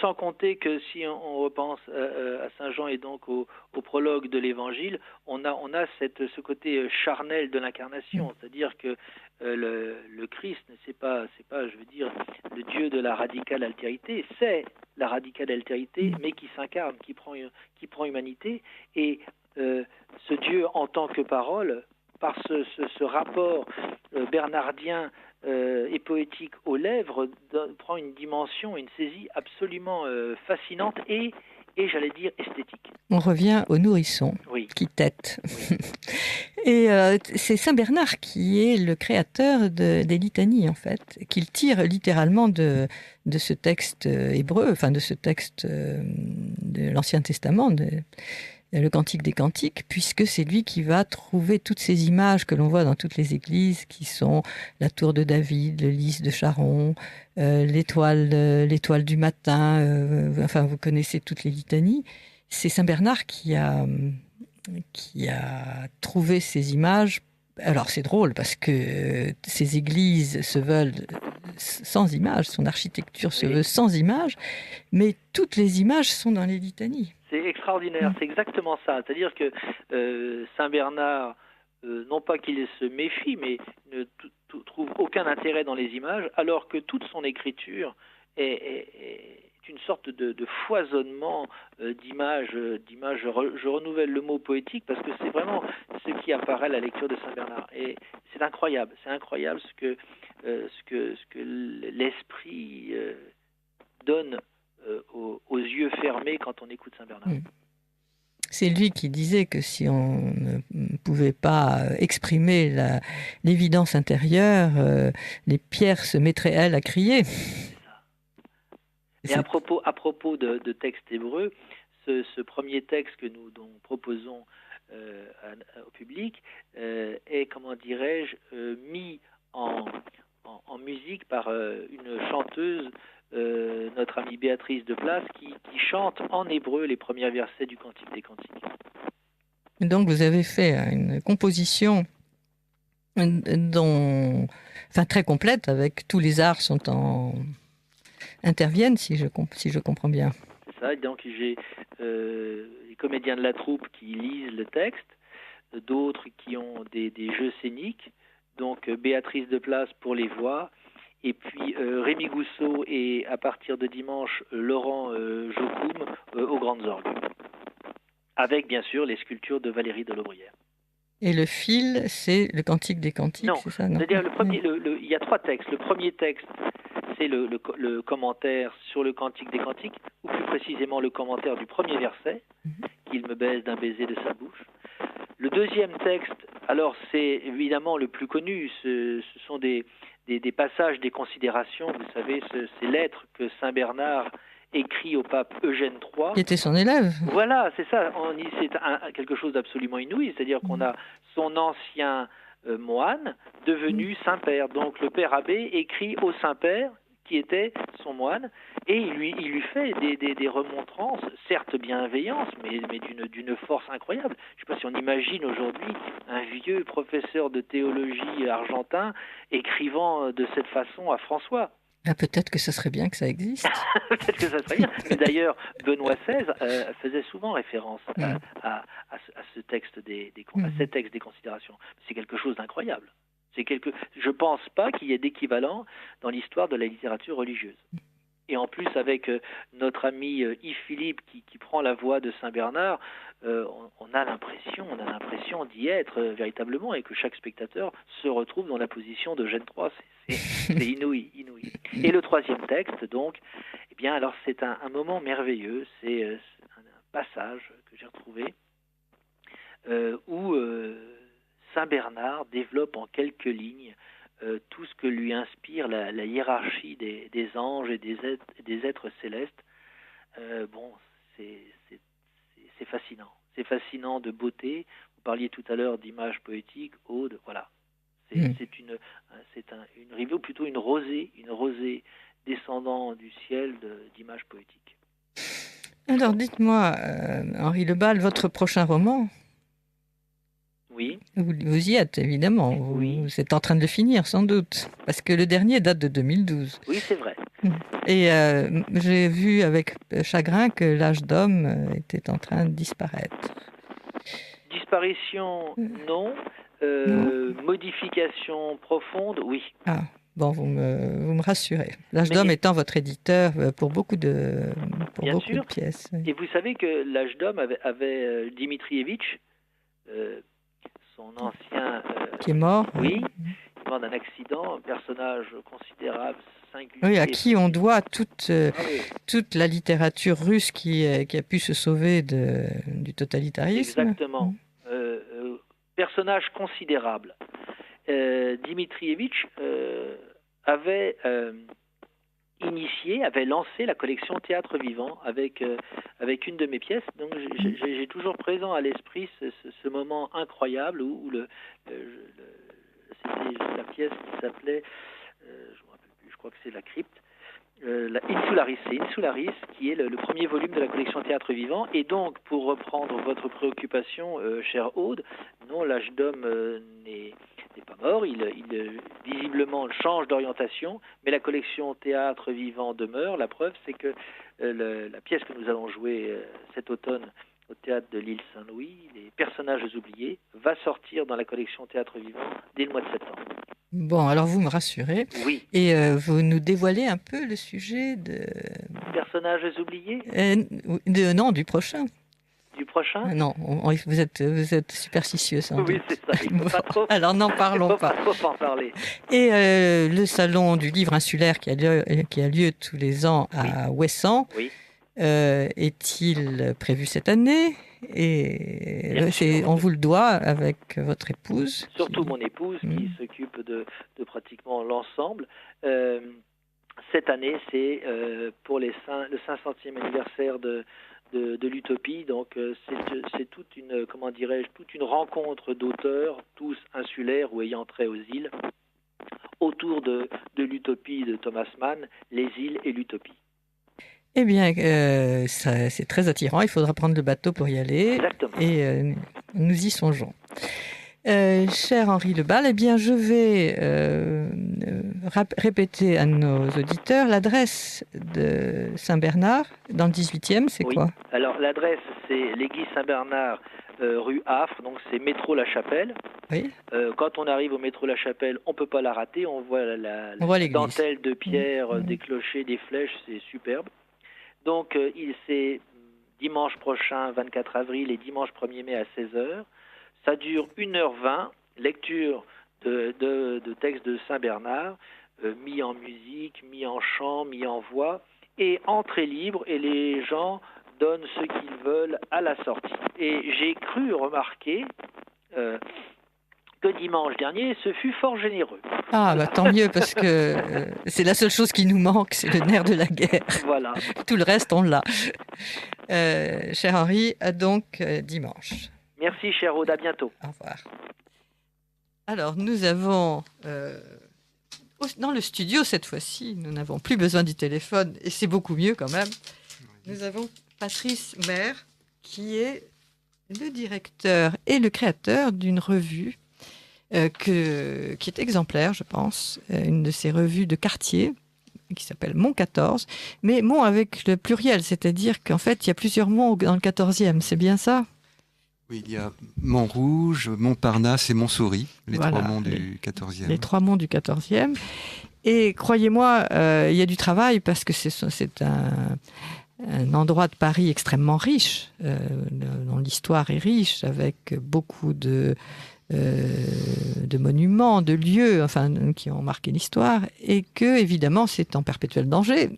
Speaker 4: Sans compter que si on repense à Saint Jean et donc au prologue de l'Évangile, on a ce côté charnel de l'incarnation, c'est-à-dire que le Christ, c'est pas, je veux dire, le Dieu de la radicale altérité, c'est la radicale altérité, mais qui s'incarne, qui prend humanité, et ce Dieu en tant que parole, par ce rapport bernardien et poétique aux lèvres, prend une dimension, une saisie absolument fascinante et j'allais dire esthétique.
Speaker 2: On revient au nourrisson qui tète. Et c'est Saint Bernard qui est le créateur des litanies, en fait, qu'il tire littéralement de ce texte hébreu, enfin de ce texte de l'Ancien Testament, le Cantique des Cantiques, puisque c'est lui qui va trouver toutes ces images que l'on voit dans toutes les églises, qui sont la tour de David, le lys de Charon, l'étoile du matin, enfin vous connaissez toutes les litanies. C'est Saint Bernard qui a trouvé ces images. Alors c'est drôle parce que ces églises se veulent sans images, son architecture se veut sans images, mais toutes les images sont dans les litanies.
Speaker 4: C'est extraordinaire, c'est exactement ça. C'est-à-dire que Saint Bernard, non pas qu'il se méfie, mais ne trouve aucun intérêt dans les images, alors que toute son écriture est une sorte de foisonnement d'images. Je renouvelle le mot poétique parce que c'est vraiment ce qui apparaît à la lecture de Saint Bernard. Et c'est incroyable ce que l'esprit donne aux yeux fermés quand on écoute Saint Bernard.
Speaker 2: C'est lui qui disait que si on ne pouvait pas exprimer l'évidence intérieure, les pierres se mettraient, elles, à crier.
Speaker 4: Et à propos de texte hébreu, ce premier texte que nous proposons au public est, comment dirais-je, mis en musique par une chanteuse, notre amie Béatrice de Place, qui chante en hébreu les premiers versets du Cantique des Cantiques.
Speaker 2: Donc vous avez fait une composition très complète, avec tous les arts interviennent, si je comprends bien.
Speaker 4: C'est ça, donc j'ai les comédiens de la troupe qui lisent le texte, d'autres qui ont des jeux scéniques, donc Béatrice Deplace pour les voix, et puis Rémi Gousseau et à partir de dimanche, Laurent Jocoum aux grandes orgues, avec bien sûr les sculptures de Valérie Delobrière.
Speaker 2: Et le fil, c'est le Cantique des Cantiques, c'est ça, non?
Speaker 4: C'est-à-dire il y a 3 textes. Le premier texte, c'est le commentaire sur le Cantique des Cantiques, ou plus précisément le commentaire du premier verset, qu'il me baise d'un baiser de sa bouche. Le deuxième texte, alors c'est évidemment le plus connu, ce sont des passages, des considérations, vous savez, ces lettres que Saint Bernard écrit au pape Eugène III.
Speaker 2: Qui était son élève.
Speaker 4: Voilà, c'est ça. C'est quelque chose d'absolument inouï, c'est-à-dire qu'on a son ancien moine devenu Saint-Père. Donc le père abbé écrit au Saint-Père, qui était son moine, et il lui fait des remontrances, certes bienveillantes, mais d'une force incroyable. Je ne sais pas si on imagine aujourd'hui un vieux professeur de théologie argentin écrivant de cette façon à François.
Speaker 2: Ah, peut-être que ce serait bien que ça existe.
Speaker 4: Peut-être que ça serait bien. Mais d'ailleurs, Benoît XVI faisait souvent référence à ce texte à ces textes des considérations. C'est quelque chose d'incroyable. Je ne pense pas qu'il y ait d'équivalent dans l'histoire de la littérature religieuse. Et en plus, avec notre ami Yves Philippe qui prend la voix de Saint Bernard, on a l'impression d'y être véritablement, et que chaque spectateur se retrouve dans la position de Eugène III. C'est inouï. Et le troisième texte, donc, eh bien, alors c'est un moment merveilleux. C'est un passage que j'ai retrouvé où Saint Bernard développe en quelques lignes tout ce que lui inspire la hiérarchie des anges et des êtres célestes. C'est fascinant. C'est fascinant de beauté. Vous parliez tout à l'heure d'images poétiques, Aude, voilà. C'est une rivée, ou plutôt une rosée descendant du ciel d'images poétiques.
Speaker 2: Alors dites-moi, Henri Lebal, votre prochain roman?
Speaker 4: Oui.
Speaker 2: Vous y êtes, évidemment. Vous êtes en train de le finir, sans doute. Parce que le dernier date de 2012.
Speaker 4: Oui, c'est vrai.
Speaker 2: Et j'ai vu avec chagrin que l'âge d'homme était en train de disparaître.
Speaker 4: Disparition, non. Modification profonde, oui.
Speaker 2: Ah, bon, vous me rassurez. L'âge d'homme étant votre éditeur pour beaucoup de pièces.
Speaker 4: Et vous savez que l'âge d'homme avait Dimitrievitch, son ancien...
Speaker 2: qui est mort.
Speaker 4: Oui, mort d'un accident, un personnage considérable, singulier.
Speaker 2: Oui, à qui on doit toute la littérature russe qui a pu se sauver du totalitarisme.
Speaker 4: Exactement. Personnage considérable. Dimitrievitch avait lancé la collection Théâtre Vivant avec une de mes pièces. Donc j'ai toujours présent à l'esprit ce moment incroyable où c'était la pièce qui s'appelait, je me rappelle plus, je crois que c'est La Crypte. Insularis, c'est Insularis qui est le premier volume de la collection Théâtre Vivant. Et donc, pour reprendre votre préoccupation, chère Aude, non, l'âge d'homme n'est pas mort, il visiblement change d'orientation, mais la collection Théâtre Vivant demeure. La preuve, c'est que la pièce que nous allons jouer cet automne au théâtre de l'île Saint-Louis, Les Personnages oubliés, va sortir dans la collection Théâtre Vivant dès le mois de septembre.
Speaker 2: Bon, alors vous me rassurez.
Speaker 4: Oui.
Speaker 2: Et vous nous dévoilez un peu le sujet de...
Speaker 4: Personnages oubliés
Speaker 2: Non, du prochain.
Speaker 4: Du prochain
Speaker 2: Non, vous êtes superstitieux, sans doute.
Speaker 4: Oui, c'est ça. Il faut pas trop,
Speaker 2: alors n'en parlons pas.
Speaker 4: Il ne faut pas en parler.
Speaker 2: Et le salon du livre insulaire qui a lieu tous les ans à Ouessant, est-il prévu cette année? Et on vous le doit avec votre épouse.
Speaker 4: Surtout mon épouse qui s'occupe de pratiquement l'ensemble. Cette année, c'est pour le 500e anniversaire de l'Utopie. Donc c'est toute une rencontre d'auteurs, tous insulaires ou ayant trait aux îles, autour de l'Utopie de Thomas Mann, les îles et l'Utopie.
Speaker 2: Eh bien, c'est très attirant. Il faudra prendre le bateau pour y aller.
Speaker 4: Exactement.
Speaker 2: Et nous y songeons. Cher Henri Lebal, eh bien, je vais répéter à nos auditeurs l'adresse de Saint-Bernard dans le 18e, c'est quoi?
Speaker 4: Alors, l'adresse, c'est l'église Saint-Bernard, rue Affre, donc c'est métro La Chapelle.
Speaker 2: Oui.
Speaker 4: Quand on arrive au métro La Chapelle, on ne peut pas la rater, on voit la dentelle de pierre, des clochers, des flèches, c'est superbe. Donc, c'est dimanche prochain, 24 avril, et dimanche 1er mai à 16h. Ça dure 1h20, lecture de textes de Saint-Bernard, mis en musique, mis en chant, mis en voix, et entrée libre, et les gens donnent ce qu'ils veulent à la sortie. Et j'ai cru remarquer que dimanche dernier, ce fut fort généreux.
Speaker 2: Ah, bah tant mieux, parce que c'est la seule chose qui nous manque, c'est le nerf de la guerre.
Speaker 4: Voilà.
Speaker 2: Tout le reste, on l'a. Cher Henri, à donc dimanche.
Speaker 4: Merci, cher Aude, à bientôt.
Speaker 2: Au revoir. Alors, nous avons, dans le studio cette fois-ci, nous n'avons plus besoin du téléphone, et c'est beaucoup mieux quand même. Nous avons Patrice Maire, qui est le directeur et le créateur d'une revue qui est exemplaire, je pense, une de ces revues de quartier, qui s'appelle Mont 14, mais Mont avec le pluriel, c'est-à-dire qu'en fait, il y a plusieurs monts dans le 14e, c'est bien ça?
Speaker 5: Oui, il y a Montrouge, Montparnasse et Montsouris, les trois monts du 14e.
Speaker 2: Les trois monts du 14e. Et croyez-moi, il y a du travail parce que c'est un endroit de Paris extrêmement riche, dont l'histoire est riche, avec beaucoup de monuments, de lieux, enfin, qui ont marqué l'histoire, et que, évidemment, c'est en perpétuel danger.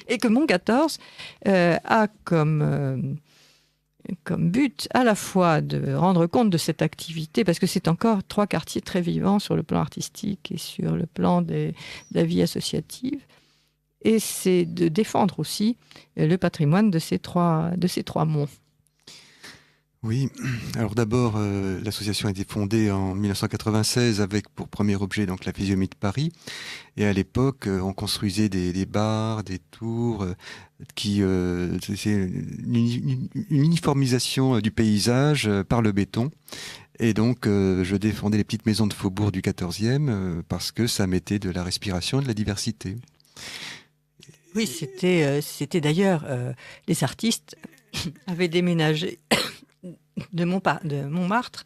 Speaker 2: Et que Mont 14 a comme but à la fois de rendre compte de cette activité, parce que c'est encore trois quartiers très vivants sur le plan artistique et sur le plan de la vie associative, et c'est de défendre aussi le patrimoine de ces trois monts.
Speaker 5: Oui, alors d'abord, l'association a été fondée en 1996 avec pour premier objet donc la physionomie de Paris. Et à l'époque, on construisait des bars, des tours, c'est une uniformisation du paysage par le béton. Et donc, je défendais les petites maisons de faubourg du 14e parce que ça mettait de la respiration et de la diversité.
Speaker 2: Oui, c'était d'ailleurs, les artistes avaient déménagé de Montmartre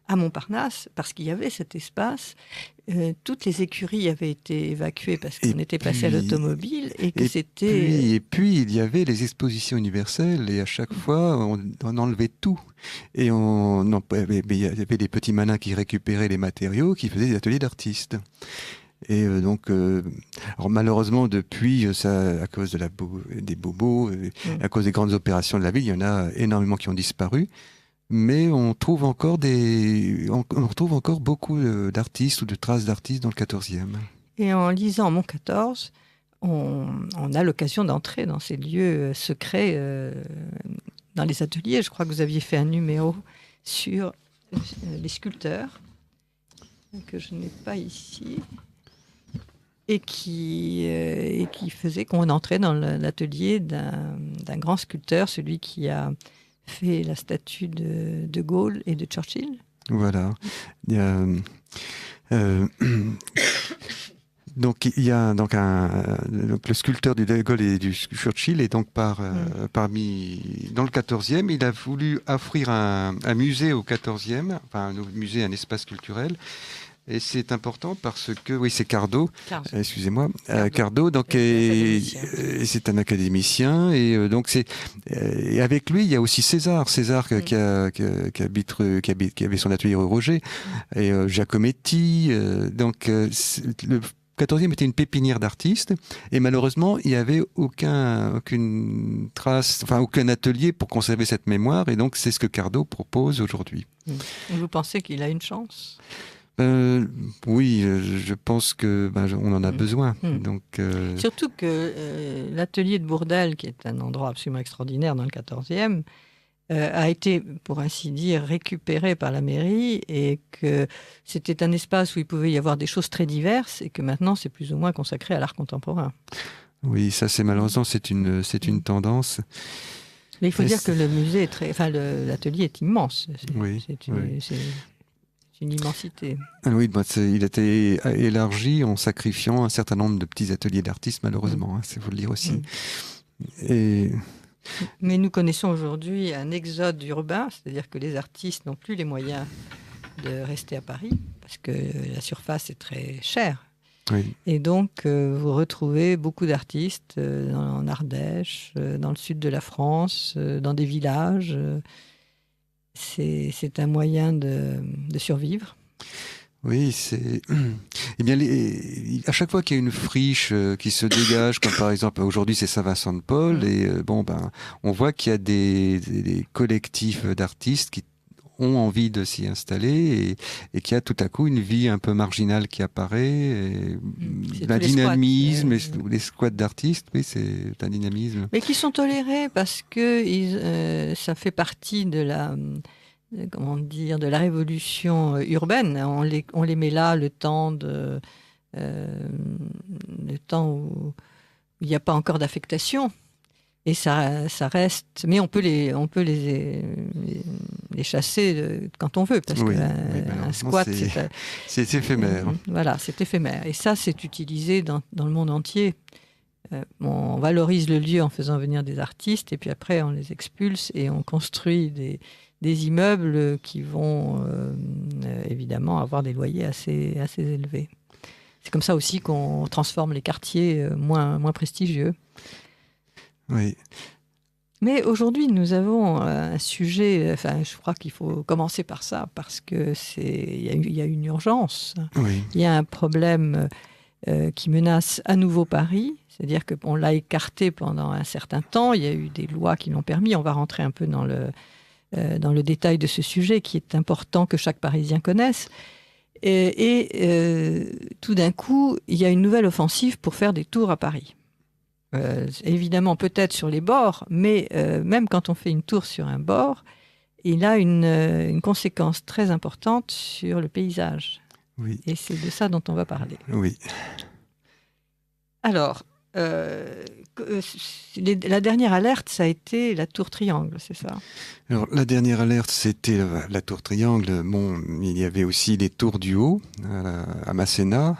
Speaker 2: à Montparnasse, parce qu'il y avait cet espace. Toutes les écuries avaient été évacuées parce qu'on était passé à l'automobile et que c'était...
Speaker 5: Et puis, il y avait les expositions universelles et à chaque fois, on enlevait tout. Et il y avait des petits malins qui récupéraient les matériaux, qui faisaient des ateliers d'artistes. Et donc, alors malheureusement, depuis, ça, à cause des bobos, à cause des grandes opérations de la ville, il y en a énormément qui ont disparu. Mais on trouve encore beaucoup d'artistes ou de traces d'artistes dans le 14e.
Speaker 2: Et en lisant Mont 14, on a l'occasion d'entrer dans ces lieux secrets, dans les ateliers. Je crois que vous aviez fait un numéro sur les sculpteurs, que je n'ai pas ici, et qui faisait qu'on entrait dans l'atelier d'un grand sculpteur, celui qui a fait la statue de Gaulle et de Churchill.
Speaker 5: Voilà. Donc il y a donc le sculpteur du de Gaulle et du Churchill est donc parmi dans le 14e. Il a voulu offrir un musée au 14e, enfin un musée, un espace culturel. Et c'est important parce que, oui, c'est Cardo, excusez-moi, Cardo, donc c'est un académicien, et donc et avec lui, il y a aussi César qui avait son atelier rue Roger, et Giacometti, donc le 14e était une pépinière d'artistes, et malheureusement, il n'y avait aucune trace, enfin aucun atelier pour conserver cette mémoire, et donc c'est ce que Cardo propose aujourd'hui.
Speaker 2: Vous pensez qu'il a une chance ?
Speaker 5: Oui, je pense que on en a besoin. Donc,
Speaker 2: surtout que l'atelier de Bourdelle, qui est un endroit absolument extraordinaire dans le 14e, a été, pour ainsi dire, récupéré par la mairie, et que c'était un espace où il pouvait y avoir des choses très diverses, et que maintenant c'est plus ou moins consacré à l'art contemporain.
Speaker 5: Oui, ça c'est malheureusement c'est une tendance.
Speaker 2: Mais il faut dire que le musée est l'atelier est immense. C'est une immensité.
Speaker 5: Oui, il a été élargi en sacrifiant un certain nombre de petits ateliers d'artistes, malheureusement. Il faut le dire aussi.
Speaker 2: Mais nous connaissons aujourd'hui un exode urbain, c'est-à-dire que les artistes n'ont plus les moyens de rester à Paris, parce que la surface est très chère.
Speaker 5: Oui.
Speaker 2: Et donc, vous retrouvez beaucoup d'artistes en Ardèche, dans le sud de la France, dans des villages. C'est un moyen de survivre.
Speaker 5: Oui, eh bien, à chaque fois qu'il y a une friche qui se dégage, comme par exemple aujourd'hui c'est Saint-Vincent-de-Paul, et on voit qu'il y a des collectifs d'artistes qui ont envie de s'y installer et qu'il y a tout à coup une vie un peu marginale qui apparaît, un dynamisme, les squats d'artistes, oui, c'est un dynamisme.
Speaker 2: Mais qui sont tolérés parce que ça fait partie de la révolution urbaine. On les met là le temps où il n'y a pas encore d'affectation. Et ça reste, mais on peut les chasser quand on veut, parce qu'un squat,
Speaker 5: c'est éphémère.
Speaker 2: Voilà, c'est éphémère. Et ça, c'est utilisé dans le monde entier. On valorise le lieu en faisant venir des artistes, et puis après, on les expulse et on construit des immeubles qui vont évidemment avoir des loyers assez élevés. C'est comme ça aussi qu'on transforme les quartiers moins prestigieux.
Speaker 5: Oui.
Speaker 2: Mais aujourd'hui, nous avons un sujet, je crois qu'il faut commencer par ça, parce que il y a une urgence.
Speaker 5: Oui.
Speaker 2: Il y a un problème qui menace à nouveau Paris, c'est-à-dire qu'on l'a écarté pendant un certain temps, il y a eu des lois qui l'ont permis, on va rentrer un peu dans le détail de ce sujet qui est important que chaque Parisien connaisse. Et tout d'un coup, il y a une nouvelle offensive pour faire des tours à Paris. Évidemment, peut-être sur les bords, mais même quand on fait une tour sur un bord, il a une conséquence très importante sur le paysage.
Speaker 5: Oui.
Speaker 2: Et c'est de ça dont on va parler.
Speaker 5: Oui.
Speaker 2: Alors, la dernière alerte, ça a été la tour Triangle, c'est ça?
Speaker 5: Alors, la dernière alerte, c'était la tour Triangle. Bon, il y avait aussi les tours du Haut, à Masséna,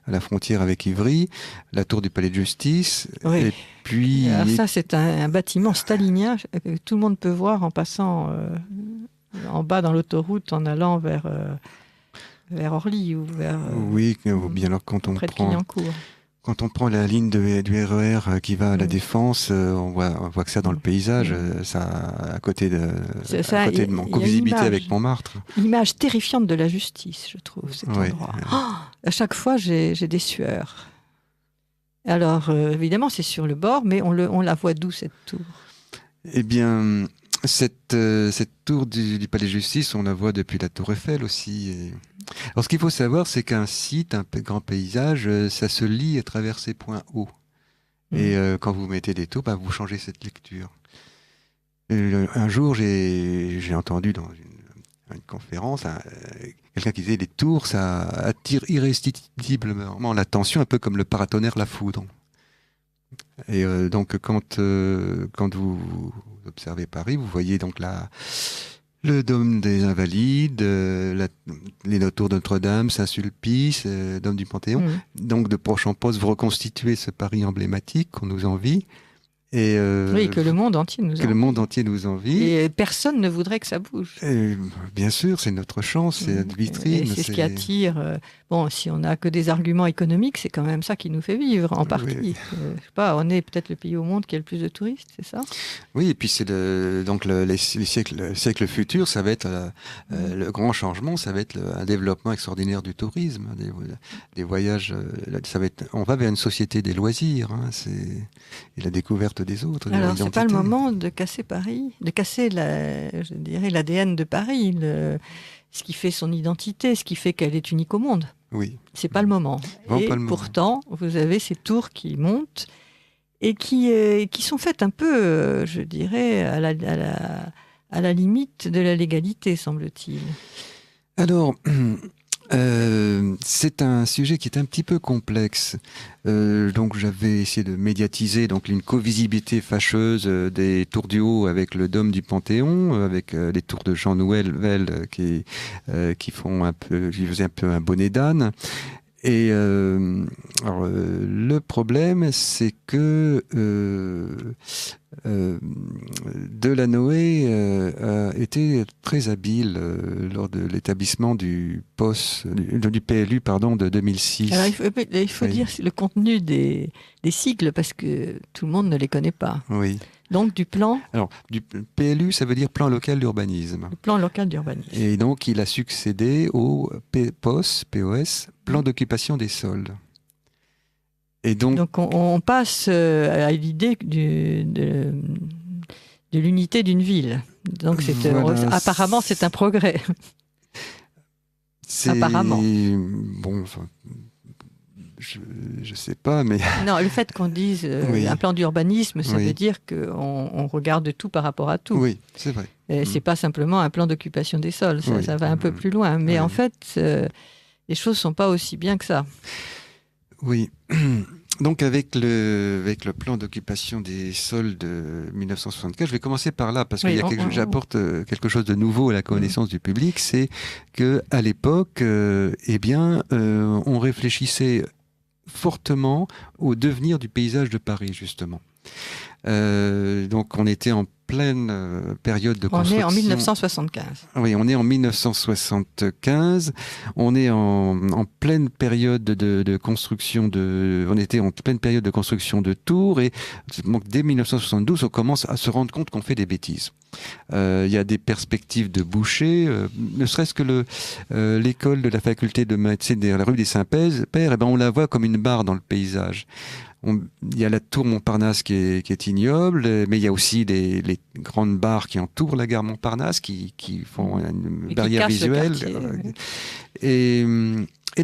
Speaker 5: à la frontière avec Ivry, la tour du Palais de Justice.
Speaker 2: Oui.
Speaker 5: Et puis...
Speaker 2: Alors ça, c'est un bâtiment stalinien que tout le monde peut voir en passant en bas dans l'autoroute, en allant vers Orly ou vers...
Speaker 5: oui, bien alors quand on
Speaker 2: près de Clignancourt.
Speaker 5: Quand on prend la ligne du RER qui va à la Défense, on voit que ça dans le paysage, ça à côté de mon co-visibilité avec Montmartre.
Speaker 2: L'image terrifiante de la justice, je trouve, cet endroit. À chaque fois, j'ai des sueurs. Alors, évidemment, c'est sur le bord, mais on la voit d'où, cette tour?
Speaker 5: Eh bien, cette tour du Palais de Justice, on la voit depuis la Tour Eiffel aussi. Alors, ce qu'il faut savoir, c'est qu'un site, un grand paysage, ça se lit à travers ses points hauts. Et quand vous mettez des tours, vous changez cette lecture. Un jour, j'ai entendu dans une conférence quelqu'un qui disait les tours, ça attire irrésistiblement l'attention, un peu comme le paratonnerre la foudre. Et donc, quand vous observez Paris, vous voyez donc le dôme des Invalides, les tours de Notre-Dame, Saint-Sulpice, dôme du Panthéon. Donc, de proche en poste, vous reconstituez ce Paris emblématique qu'on nous envie. Et
Speaker 2: oui, que le monde entier nous envie.
Speaker 5: Que le monde entier nous envie.
Speaker 2: Et personne ne voudrait que ça bouge.
Speaker 5: Et, bien sûr, c'est notre chance, c'est notre vitrine.
Speaker 2: C'est ce qui attire. Bon, si on n'a que des arguments économiques, c'est quand même ça qui nous fait vivre, en partie.
Speaker 5: Oui.
Speaker 2: Je sais pas, on est peut-être le pays au monde qui a le plus de touristes, c'est ça?
Speaker 5: Oui, et puis c'est les siècles futurs, ça va être le grand changement, ça va être un développement extraordinaire du tourisme, des voyages. On va vers une société des loisirs, et la découverte des autres.
Speaker 2: Alors, c'est pas le moment de casser Paris, de casser je dirais, l'ADN de Paris, ce qui fait son identité, ce qui fait qu'elle est unique au monde.
Speaker 5: Oui.
Speaker 2: C'est pas le moment. Et pourtant, vous avez ces tours qui montent et qui sont faites un peu, je dirais, à la limite de la légalité, semble-t-il.
Speaker 5: Alors, c'est un sujet qui est un petit peu complexe. Donc j'avais essayé de médiatiser donc une co-visibilité fâcheuse des tours du Haut avec le dôme du Panthéon, avec les tours de Jean Nouvel qui font qui faisaient un peu un bonnet d'âne. Et le problème, c'est que Delanoë a été très habile lors de l'établissement du PLU de 2006.
Speaker 2: Alors, il faut dire le contenu des sigles, parce que tout le monde ne les connaît pas.
Speaker 5: Oui.
Speaker 2: Donc du plan.
Speaker 5: Alors, du PLU, ça veut dire plan local d'urbanisme.
Speaker 2: Le plan local d'urbanisme.
Speaker 5: Et donc, il a succédé au POS, plan d'occupation des sols. Et donc
Speaker 2: on passe à l'idée de l'unité d'une ville. Donc apparemment, c'est un progrès. Apparemment.
Speaker 5: Bon, enfin, je sais pas, mais...
Speaker 2: Non, le fait qu'on dise un plan d'urbanisme, ça veut dire qu'on regarde tout par rapport à tout.
Speaker 5: Oui, c'est vrai.
Speaker 2: C'est pas simplement un plan d'occupation des sols, ça va un peu plus loin. Mais en fait, les choses sont pas aussi bien que ça.
Speaker 5: Oui. Donc avec le plan d'occupation des sols de 1964, je vais commencer par là parce que j'apporte quelque chose de nouveau à la connaissance du public, c'est que à l'époque, on réfléchissait fortement au devenir du paysage de Paris justement. Donc on était en pleine période de construction.
Speaker 2: On est en 1975.
Speaker 5: Oui, on est en 1975. On est en pleine période de construction on était en pleine période de construction de tours et donc, dès 1972, on commence à se rendre compte qu'on fait des bêtises. Il y a des perspectives de boucher, ne serait-ce que l'école de la faculté de médecine de la rue des Saints-Pères, on la voit comme une barre dans le paysage. Il y a la tour Montparnasse qui est ignoble, mais il y a aussi les grandes barres qui entourent la gare Montparnasse, qui font une barrière visuelle. Et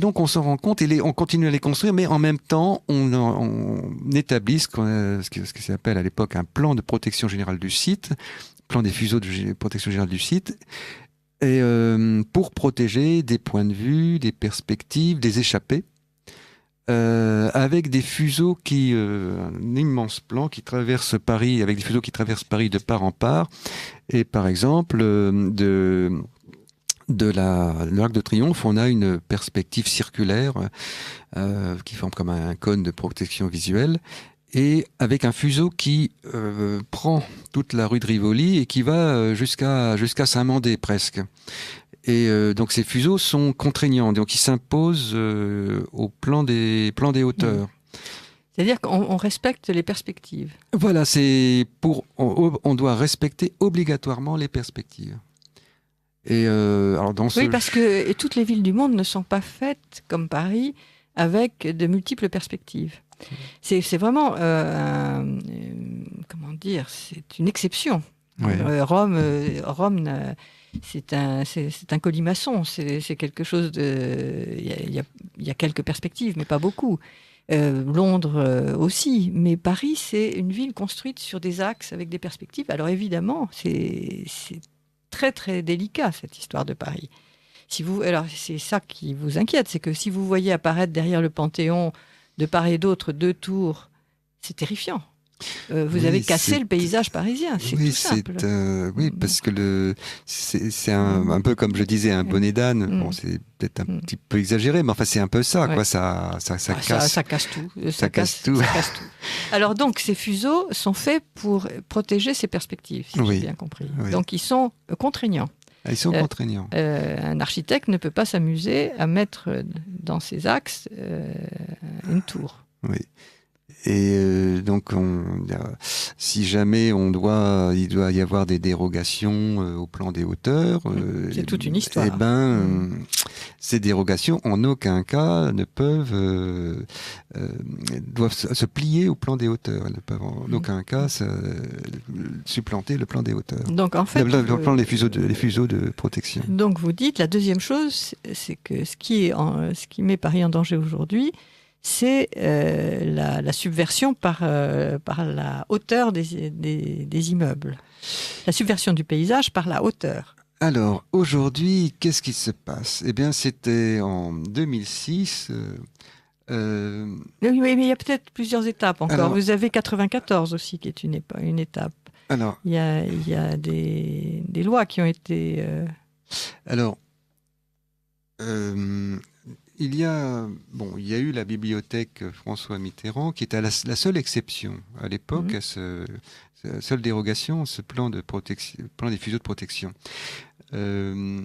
Speaker 5: donc on s'en rend compte et on continue à les construire, mais en même temps on établit ce qui s'appelle à l'époque un plan de protection générale du site, plan des fuseaux de protection générale du site, et pour protéger des points de vue, des perspectives, des échappées. Avec des fuseaux un immense plan qui traverse Paris, avec des fuseaux qui traversent Paris de part en part. Et par exemple, de l'Arc de Triomphe, on a une perspective circulaire qui forme comme un cône de protection visuelle. Et avec un fuseau qui prend toute la rue de Rivoli et qui va jusqu'à Saint-Mandé presque. Et donc ces fuseaux sont contraignants, donc ils s'imposent au plan des hauteurs.
Speaker 2: C'est-à-dire qu'on respecte les perspectives.
Speaker 5: Voilà, on doit respecter obligatoirement les perspectives. Et parce
Speaker 2: que toutes les villes du monde ne sont pas faites comme Paris avec de multiples perspectives. C'est vraiment comment dire, c'est une exception. Ouais. Rome. C'est un colimaçon, c'est quelque chose de... Il y a quelques perspectives, mais pas beaucoup. Londres aussi, mais Paris, c'est une ville construite sur des axes avec des perspectives. Alors évidemment, c'est très très délicat, cette histoire de Paris. Alors c'est ça qui vous inquiète, c'est que si vous voyez apparaître derrière le Panthéon, de part et d'autre, 2 tours, c'est terrifiant. Vous avez cassé le paysage parisien, c'est tout simple.
Speaker 5: Parce que c'est un peu comme je disais, un bonnet d'âne. Bon, c'est peut-être un petit peu exagéré, mais enfin c'est un peu ça, quoi. Ça
Speaker 2: casse tout. Ça casse tout. Alors donc ces fuseaux sont faits pour protéger ces perspectives, si j'ai bien compris. Oui. Donc ils sont contraignants.
Speaker 5: Ils sont contraignants.
Speaker 2: Un architecte ne peut pas s'amuser à mettre dans ses axes une tour.
Speaker 5: Oui. Et donc, si jamais il doit y avoir des dérogations au plan des hauteurs,
Speaker 2: c'est toute une histoire.
Speaker 5: Ces dérogations, en aucun cas, doivent se plier au plan des hauteurs. Elles ne peuvent en aucun cas supplanter le plan des hauteurs.
Speaker 2: Donc, en fait,
Speaker 5: le plan des fuseaux de protection.
Speaker 2: Donc, vous dites, la deuxième chose, c'est que ce qui met Paris en danger aujourd'hui, c'est la subversion par la hauteur des immeubles. La subversion du paysage par la hauteur.
Speaker 5: Alors, aujourd'hui, qu'est-ce qui se passe? Eh bien, c'était en 2006.
Speaker 2: Oui, mais il y a peut-être plusieurs étapes encore.
Speaker 5: Alors-
Speaker 2: Vous avez 94 aussi, qui est une étape.
Speaker 5: Alors,
Speaker 2: Il y a des lois qui ont été...
Speaker 5: alors il y a eu la bibliothèque François Mitterrand qui était la seule exception à l'époque à la seule dérogation à ce plan de protection, plan des fuseaux de protection. Mais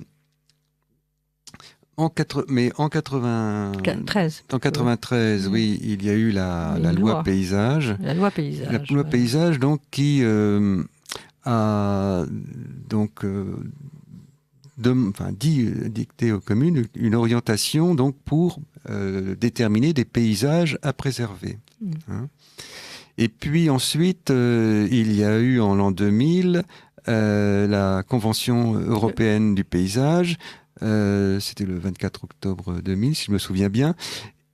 Speaker 5: en 93, oui, il y a eu la loi paysage.
Speaker 2: La loi paysage.
Speaker 5: La loi paysage, donc, qui a donc dicté aux communes une orientation donc pour déterminer des paysages à préserver. Hein. Et puis ensuite, il y a eu en l'an 2000 la Convention européenne du paysage. C'était le 24 octobre 2000, si je me souviens bien.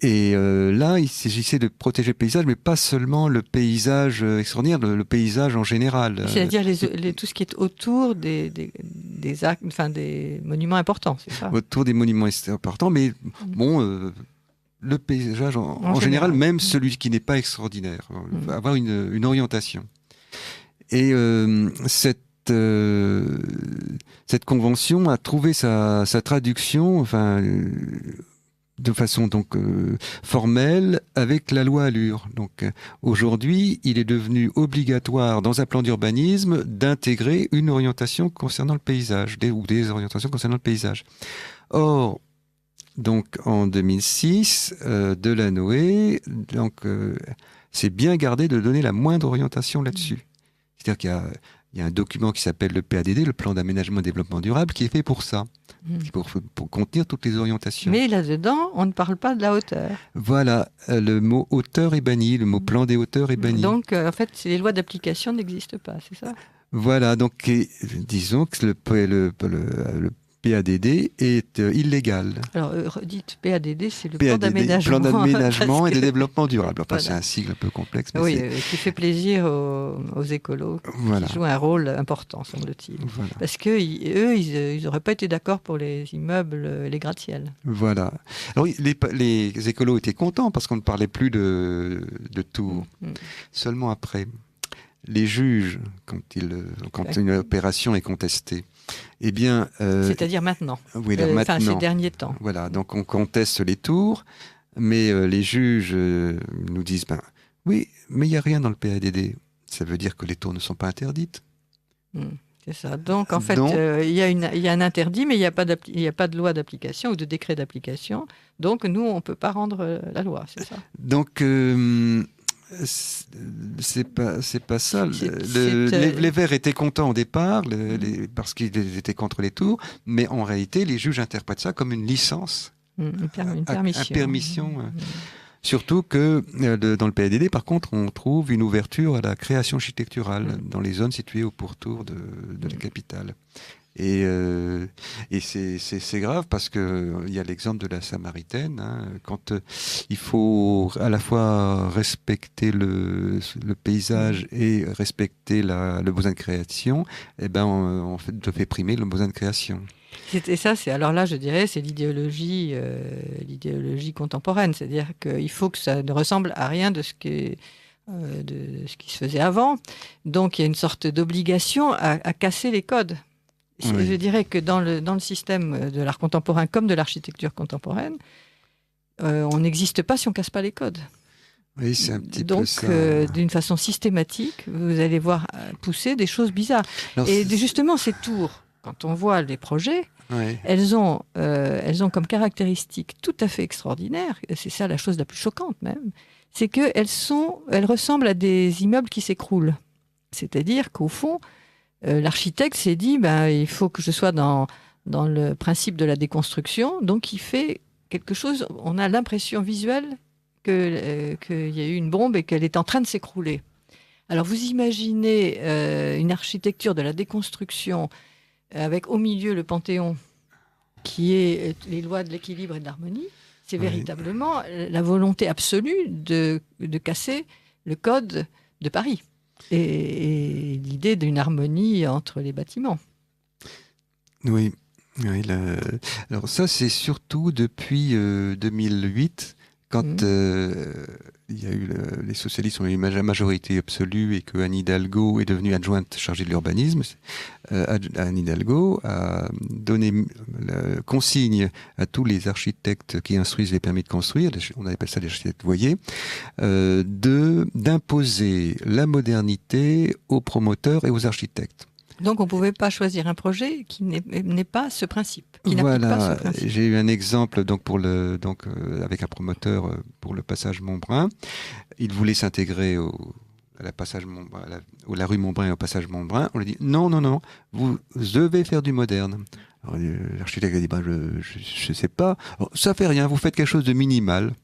Speaker 5: Et là, il s'agissait de protéger le paysage, mais pas seulement le paysage extraordinaire, le paysage en général.
Speaker 2: C'est-à-dire tout ce qui est autour des monuments importants, c'est ça?
Speaker 5: Autour des monuments importants, mais bon, le paysage en général, même celui qui n'est pas extraordinaire, avoir une orientation. Et cette convention a trouvé sa traduction, de façon donc formelle avec la loi Allure. Donc aujourd'hui, il est devenu obligatoire dans un plan d'urbanisme d'intégrer une orientation concernant le paysage, ou des orientations concernant le paysage. Or, donc en 2006, Delanoë s'est bien gardé de donner la moindre orientation là-dessus. C'est-à-dire qu'il y a un document qui s'appelle le PADD, le plan d'aménagement et développement durable, qui est fait pour ça, pour contenir toutes les orientations.
Speaker 2: Mais là-dedans, on ne parle pas de la hauteur.
Speaker 5: Voilà, le mot hauteur est banni, le mot plan des hauteurs est banni.
Speaker 2: Donc, en fait, les lois d'application n'existent pas, c'est ça?
Speaker 5: Voilà, donc disons que le PADD est illégal.
Speaker 2: Alors, dites PADD, c'est le
Speaker 5: PADD,
Speaker 2: plan
Speaker 5: d'aménagement et de développement durable. Enfin, c'est un sigle un peu complexe. Mais
Speaker 2: oui, qui fait plaisir aux écolos, qui jouent un rôle important, semble-t-il.
Speaker 5: Voilà.
Speaker 2: Parce qu'eux, ils n'auraient pas été d'accord pour les immeubles, les gratte-ciels.
Speaker 5: Voilà. Alors, les écolos étaient contents parce qu'on ne parlait plus de tours. Seulement après, les juges, quand une opération est contestée, eh bien,
Speaker 2: c'est-à-dire maintenant.
Speaker 5: Oui, maintenant.
Speaker 2: Ces derniers temps.
Speaker 5: Voilà, donc on conteste les tours, mais les juges nous disent oui, mais il n'y a rien dans le PADD. Ça veut dire que les tours ne sont pas interdites.
Speaker 2: C'est ça. Donc, en fait, il y a un interdit, mais il n'y a pas de loi d'application ou de décret d'application. Donc, nous, on ne peut pas rendre la loi, c'est ça?
Speaker 5: Donc, c'est pas ça. Les Verts étaient contents au départ parce qu'ils étaient contre les tours, mais en réalité, les juges interprètent ça comme une licence,
Speaker 2: une permission.
Speaker 5: Surtout que dans le PADD, par contre, on trouve une ouverture à la création architecturale dans les zones situées au pourtour de la capitale. Et c'est grave parce que il y a l'exemple de la Samaritaine, quand il faut à la fois respecter le paysage et respecter le besoin de création, on fait primer le besoin de création.
Speaker 2: Et ça, alors là, je dirais, c'est l'idéologie contemporaine, c'est-à-dire qu'il faut que ça ne ressemble à rien de ce qui se faisait avant. Donc il y a une sorte d'obligation à casser les codes. Oui. Je dirais que dans le système de l'art contemporain comme de l'architecture contemporaine, on n'existe pas si on ne casse pas les codes.
Speaker 5: Oui, c'est un petit peu ça.
Speaker 2: Donc, d'une façon systématique, vous allez voir pousser des choses bizarres. Alors, et justement, ces tours, quand on voit les projets, elles ont comme caractéristique tout à fait extraordinaire, c'est ça la chose la plus choquante même, c'est qu'elles ressemblent à des immeubles qui s'écroulent. C'est-à-dire qu'au fond, l'architecte s'est dit, il faut que je sois dans le principe de la déconstruction, donc il fait quelque chose, on a l'impression visuelle qu'il y a eu une bombe et qu'elle est en train de s'écrouler. Alors vous imaginez une architecture de la déconstruction avec au milieu le Panthéon, qui est les lois de l'équilibre et de l'harmonie, c'est véritablement la volonté absolue de casser le code de Paris. Et l'idée d'une harmonie entre les bâtiments.
Speaker 5: Oui. Oui, alors ça, c'est surtout depuis 2008, quand il y a eu les socialistes ont eu une majorité absolue et que Anne Hidalgo est devenue adjointe chargée de l'urbanisme. Anne Hidalgo a donné consigne à tous les architectes qui instruisent les permis de construire, on appelle ça les architectes voyers, d'imposer la modernité aux promoteurs et aux architectes.
Speaker 2: Donc on ne pouvait pas choisir un projet qui n'est pas ce principe, qui n'applique pas ce principe.
Speaker 5: J'ai eu un exemple avec un promoteur pour le passage Montbrun. Il voulait s'intégrer la rue Montbrun et au passage Montbrun. On lui dit non, vous devez faire du moderne. Alors, l'architecte a dit je sais pas. Alors, ça fait rien, vous faites quelque chose de minimal.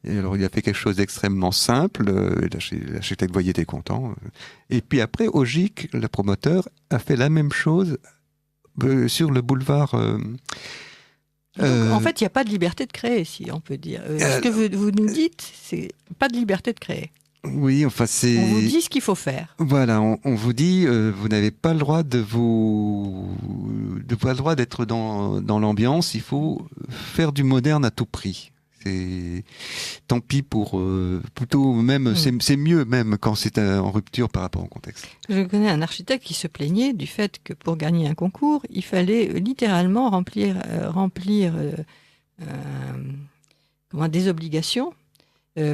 Speaker 5: Et alors il a fait quelque chose d'extrêmement simple. L'architecte voyait était content. Et puis après, au GIC, le promoteur a fait la même chose sur le boulevard.
Speaker 2: Donc, en fait, il n'y a pas de liberté de créer, si on peut dire. Ce que vous nous dites, c'est pas de liberté de créer.
Speaker 5: Oui, enfin c'est.
Speaker 2: On vous dit ce qu'il faut faire.
Speaker 5: Voilà, on vous dit, vous n'avez pas le droit d'être dans l'ambiance. Il faut faire du moderne à tout prix. C'est tant pis pour plutôt même c'est mieux même quand c'est en rupture par rapport au contexte.
Speaker 2: Je connais un architecte qui se plaignait du fait que pour gagner un concours, il fallait littéralement remplir des obligations.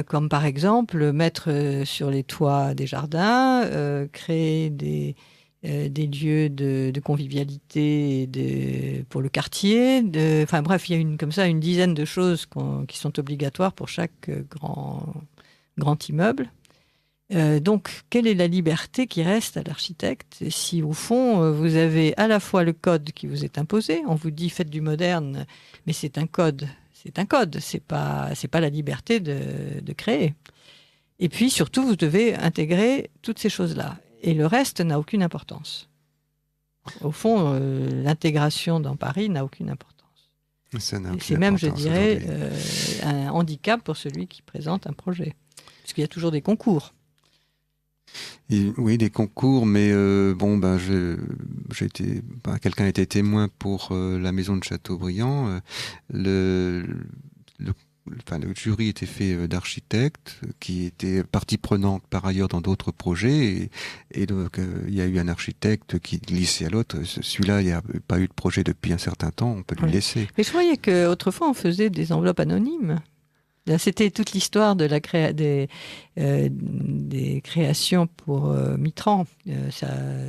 Speaker 2: Comme par exemple mettre sur les toits des jardins, créer des lieux de convivialité pour le quartier. Enfin bref, il y a une dizaine de choses qui sont obligatoires pour chaque grand immeuble. Donc, quelle est la liberté qui reste à l'architecte si au fond, vous avez à la fois le code qui vous est imposé, on vous dit faites du moderne, mais c'est un code. C'est un code, c'est pas la liberté de créer. Et puis surtout, vous devez intégrer toutes ces choses-là. Et le reste n'a aucune importance. Au fond, l'intégration dans Paris n'a aucune importance. C'est même, je dirais, un handicap pour celui qui présente un projet. Parce qu'il y a toujours des concours.
Speaker 5: Oui, des concours, mais quelqu'un a été témoin pour la maison de Châteaubriand. Le jury était fait d'architectes qui étaient partie prenante par ailleurs dans d'autres projets, et donc il y a eu un architecte qui glissait à l'autre. Celui-là, il n'y a pas eu de projet depuis un certain temps, on peut lui laisser.
Speaker 2: Mais je croyais qu'autrefois on faisait des enveloppes anonymes. C'était toute l'histoire de des créations pour Mitterrand,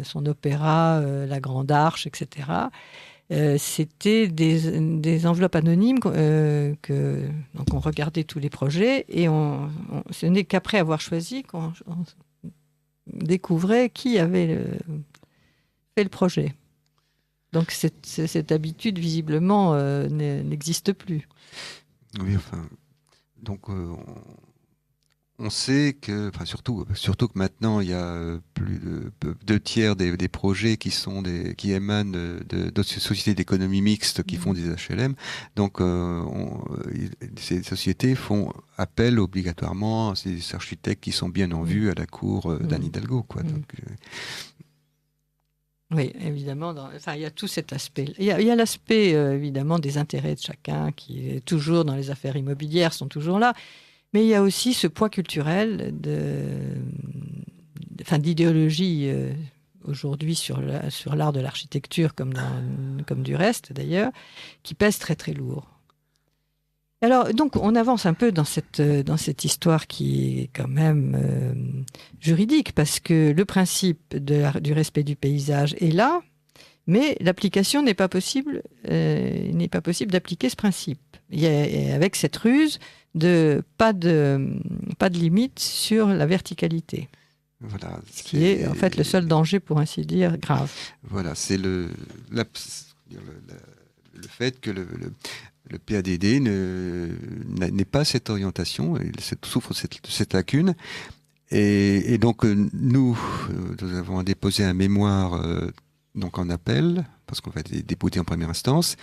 Speaker 2: son opéra, La Grande Arche, etc. C'était des enveloppes anonymes donc on regardait tous les projets et ce n'est qu'après avoir choisi qu'on découvrait qui avait fait le projet. Donc cette habitude visiblement n'existe plus.
Speaker 5: Oui, enfin. Donc, on sait que, surtout que maintenant, il y a plus de 2/3 des projets qui émanent d'autres sociétés d'économie mixte qui font des HLM. Donc, ces sociétés font appel obligatoirement à ces architectes qui sont bien en vue à la cour d'Anne Hidalgo, quoi. Donc,
Speaker 2: oui, évidemment. Il y a tout cet aspect. Il y a l'aspect, évidemment, des intérêts de chacun qui est toujours dans les affaires immobilières, sont toujours là. Mais il y a aussi ce poids culturel d'idéologie aujourd'hui sur l'art de l'architecture, comme du reste d'ailleurs, qui pèse très très lourd. Alors, donc, on avance un peu dans cette histoire qui est quand même juridique, parce que le principe du respect du paysage est là, mais l'application n'est pas possible. Il n'est pas possible d'appliquer ce principe. Il y a, avec cette ruse pas de limite sur la verticalité.
Speaker 5: Voilà,
Speaker 2: qui est en fait le seul danger, pour ainsi dire, grave.
Speaker 5: Voilà, c'est le fait que le PADD n'est pas cette orientation, il souffre de cette lacune. Et donc, nous avons déposé un mémoire donc en appel, parce qu'on va déposer en première instance,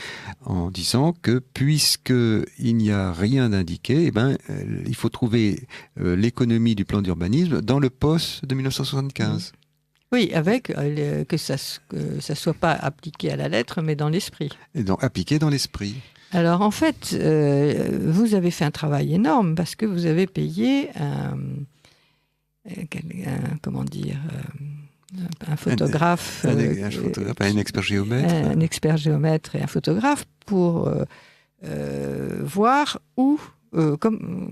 Speaker 5: en disant que puisqu'il n'y a rien d'indiqué, il faut trouver l'économie du plan d'urbanisme dans le POS de 1975.
Speaker 2: Oui, avec que ça soit pas appliqué à la lettre, mais dans l'esprit.
Speaker 5: Et donc appliqué dans l'esprit.
Speaker 2: Alors en fait, vous avez fait un travail énorme parce que vous avez payé un photographe,
Speaker 5: un expert géomètre.
Speaker 2: Un expert géomètre et un photographe pour voir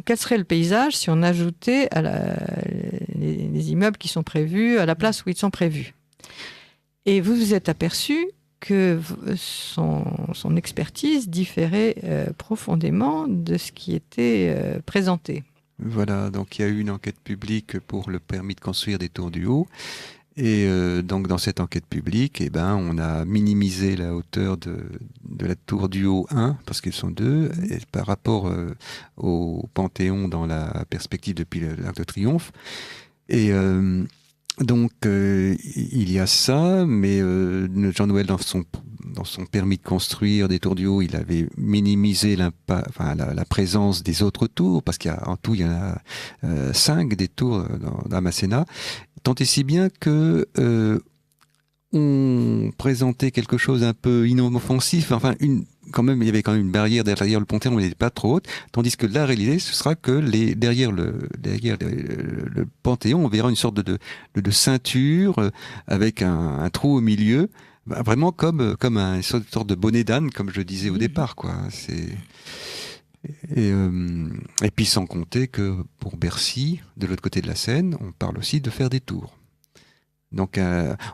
Speaker 2: quel serait le paysage si on ajoutait les immeubles qui sont prévus à la place où ils sont prévus. Et vous vous êtes aperçu que son expertise différait profondément de ce qui était présenté.
Speaker 5: Voilà, donc il y a eu une enquête publique pour le permis de construire des tours du haut. Et donc dans cette enquête publique, on a minimisé la hauteur de la tour du haut 1, parce qu'ils sont deux, et par rapport au Panthéon dans la perspective depuis l'Arc de Triomphe. Et donc il y a ça, mais Jean Nouvel dans son permis de construire des tours du haut, il avait minimisé la présence des autres tours, parce qu'en tout il y en a 5 des tours dans Masséna. Tant et si bien que on présentait quelque chose un peu inoffensif. Enfin, il y avait quand même une barrière derrière le Panthéon, mais elle n'était pas trop haute. Tandis que la réalité, ce sera que derrière le Panthéon, on verra une sorte de ceinture avec un trou au milieu, vraiment comme une sorte de bonnet d'âne, comme je disais au départ, quoi. Et puis sans compter que pour Bercy, de l'autre côté de la Seine, on parle aussi de faire des tours. Donc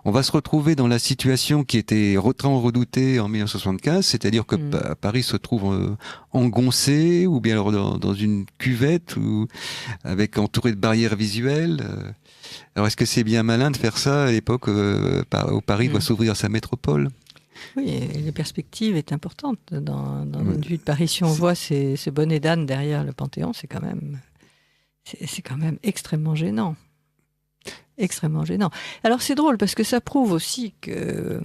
Speaker 5: on va se retrouver dans la situation qui était redoutée en 1975, c'est-à-dire que Paris se trouve engoncé, ou bien alors dans une cuvette, avec entouré de barrières visuelles. Alors est-ce que c'est bien malin de faire ça à l'époque où Paris doit s'ouvrir à sa métropole ?
Speaker 2: Oui, et la perspective est importante dans notre vue de Paris. Si on voit ce bonnet d'âne derrière le Panthéon, c'est quand même extrêmement gênant. Extrêmement gênant. Alors c'est drôle parce que ça prouve aussi que,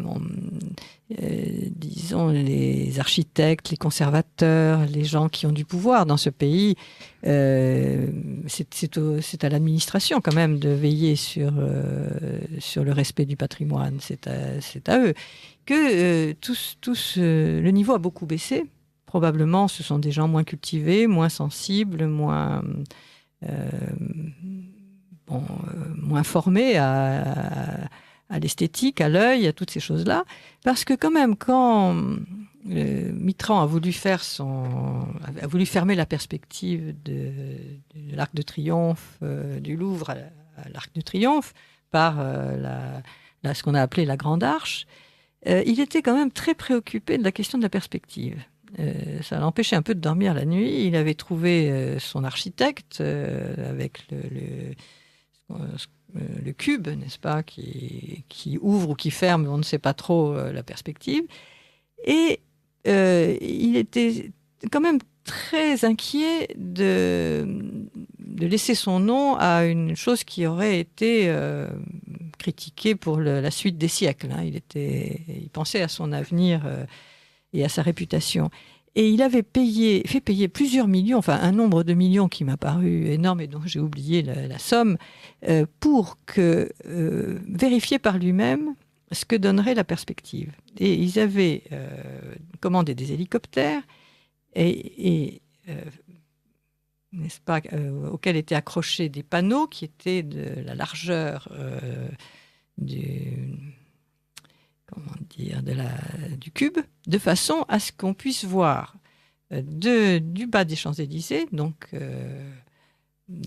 Speaker 2: disons, les architectes, les conservateurs, les gens qui ont du pouvoir dans ce pays, c'est à l'administration quand même de veiller sur le respect du patrimoine. C'est à eux. Que le niveau a beaucoup baissé. Probablement, ce sont des gens moins cultivés, moins sensibles, moins formés à l'esthétique, à l'œil, à toutes ces choses-là. Parce que quand même, quand Mitterrand a voulu fermer la perspective de l'Arc de Triomphe, du Louvre à l'Arc de Triomphe, par ce qu'on a appelé la Grande Arche, il était quand même très préoccupé de la question de la perspective. Ça l'empêchait un peu de dormir la nuit. Il avait trouvé son architecte avec le cube, n'est-ce pas, qui ouvre ou qui ferme, on ne sait pas trop la perspective. Et il était quand même très inquiet de laisser son nom à une chose qui aurait été critiquée pour la suite des siècles. Il pensait à son avenir et à sa réputation. Et il avait fait payer plusieurs millions, enfin un nombre de millions qui m'a paru énorme et dont j'ai oublié la somme, pour vérifier par lui-même ce que donnerait la perspective. Et ils avaient commandé des hélicoptères n'est-ce pas, auxquels étaient accrochés des panneaux qui étaient de la largeur du cube, de façon à ce qu'on puisse voir du bas des Champs-Élysées, donc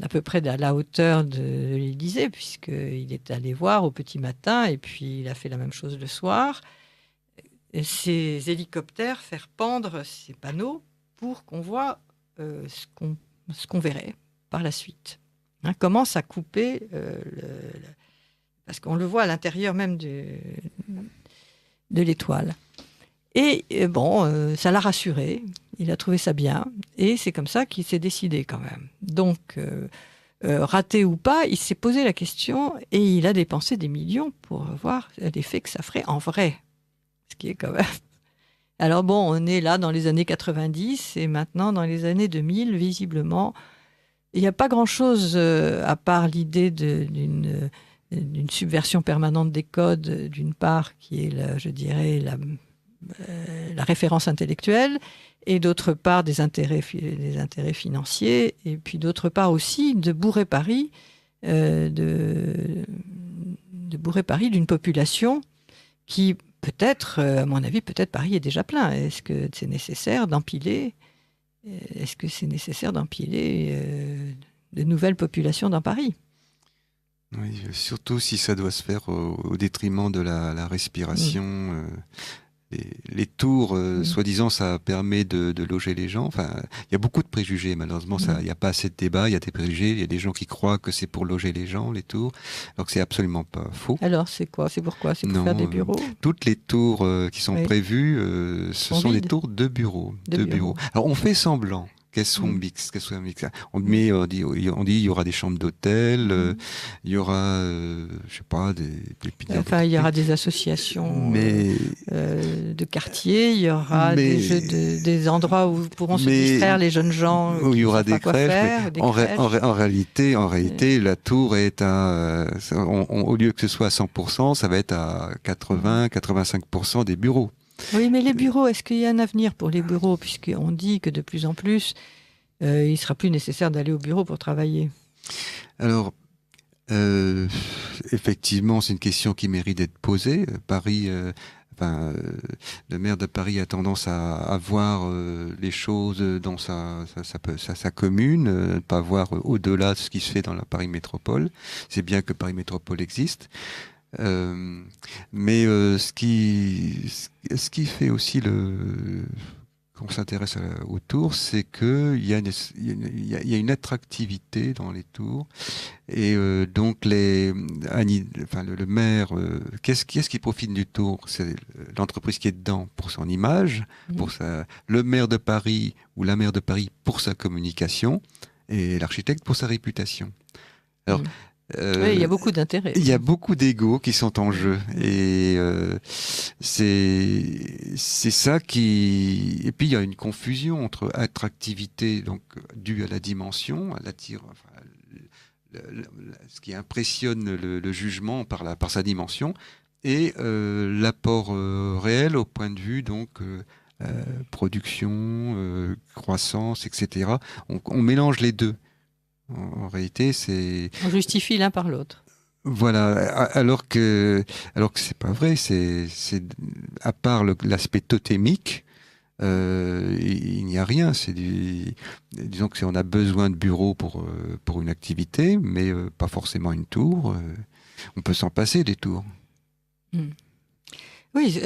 Speaker 2: à peu près à la hauteur de l'Élysée, puisqu'il est allé voir au petit matin, et puis il a fait la même chose le soir, ces hélicoptères faire pendre ces panneaux pour qu'on voit ce qu'on verrait par la suite. Comment ça coupait parce qu'on le voit à l'intérieur même de l'étoile. Et ça l'a rassuré, il a trouvé ça bien, et c'est comme ça qu'il s'est décidé quand même. Donc, raté ou pas, il s'est posé la question, et il a dépensé des millions pour voir l'effet que ça ferait en vrai. Ce qui est quand même... Alors on est là dans les années 90, et maintenant dans les années 2000, visiblement, il n'y a pas grand-chose à part l'idée d'une d'une subversion permanente des codes, d'une part, qui est, je dirais, la référence intellectuelle, et d'autre part, des intérêts financiers, et puis d'autre part aussi de bourrer Paris, d'une population qui, peut-être, à mon avis, peut-être Paris est déjà plein. Est-ce que c'est nécessaire d'empiler de nouvelles populations dans Paris?
Speaker 5: Oui, surtout si ça doit se faire au détriment de la respiration. Les tours, soi-disant, ça permet de loger les gens. Enfin, il y a beaucoup de préjugés, malheureusement. Il n'y a pas assez de débat, il y a des préjugés. Il y a des gens qui croient que c'est pour loger les gens, les tours. Alors que c'est absolument pas faux.
Speaker 2: Alors, c'est quoi? C'est pourquoi? C'est pour faire des bureaux?
Speaker 5: Toutes les tours qui sont prévues, ce sont des tours de bureaux. Alors, on fait semblant qu'elles soient mixtes. On dit il y aura des chambres d'hôtel, il y aura, je sais pas,
Speaker 2: il y aura des associations de quartier, il y aura des endroits où pourront se distraire les jeunes gens.
Speaker 5: Où il y aura des crèches. En réalité, la tour est au lieu que ce soit à 100%, ça va être à 80-85% des bureaux.
Speaker 2: Oui, mais les bureaux, est-ce qu'il y a un avenir pour les bureaux, puisqu'on dit que de plus en plus, il ne sera plus nécessaire d'aller au bureau pour travailler?
Speaker 5: Alors, effectivement, c'est une question qui mérite d'être posée. Paris, le maire de Paris a tendance à voir les choses dans sa commune, ne pas voir au-delà de ce qui se fait dans la Paris Métropole. C'est bien que Paris Métropole existe. Mais ce qui fait aussi qu'on s'intéresse aux tours, c'est qu'il y a une attractivité dans les tours. Et donc, le maire, qu'est-ce qui profite du tour? C'est l'entreprise qui est dedans pour son image, le maire de Paris ou la maire de Paris pour sa communication, et l'architecte pour sa réputation. Alors,
Speaker 2: oui, il y a beaucoup d'intérêts.
Speaker 5: Il y a beaucoup d'égos qui sont en jeu. Et c'est ça qui... Et puis, il y a une confusion entre attractivité, donc due à la dimension, ce qui impressionne le jugement par sa dimension, et l'apport réel au point de vue, donc... production, croissance, etc. On mélange les deux. En réalité, on
Speaker 2: justifie l'un par l'autre.
Speaker 5: Voilà, alors que c'est pas vrai. C'est à part l'aspect totémique, il n'y a rien. Disons que si on a besoin de bureaux pour une activité, mais pas forcément une tour. On peut s'en passer des tours.
Speaker 2: Oui.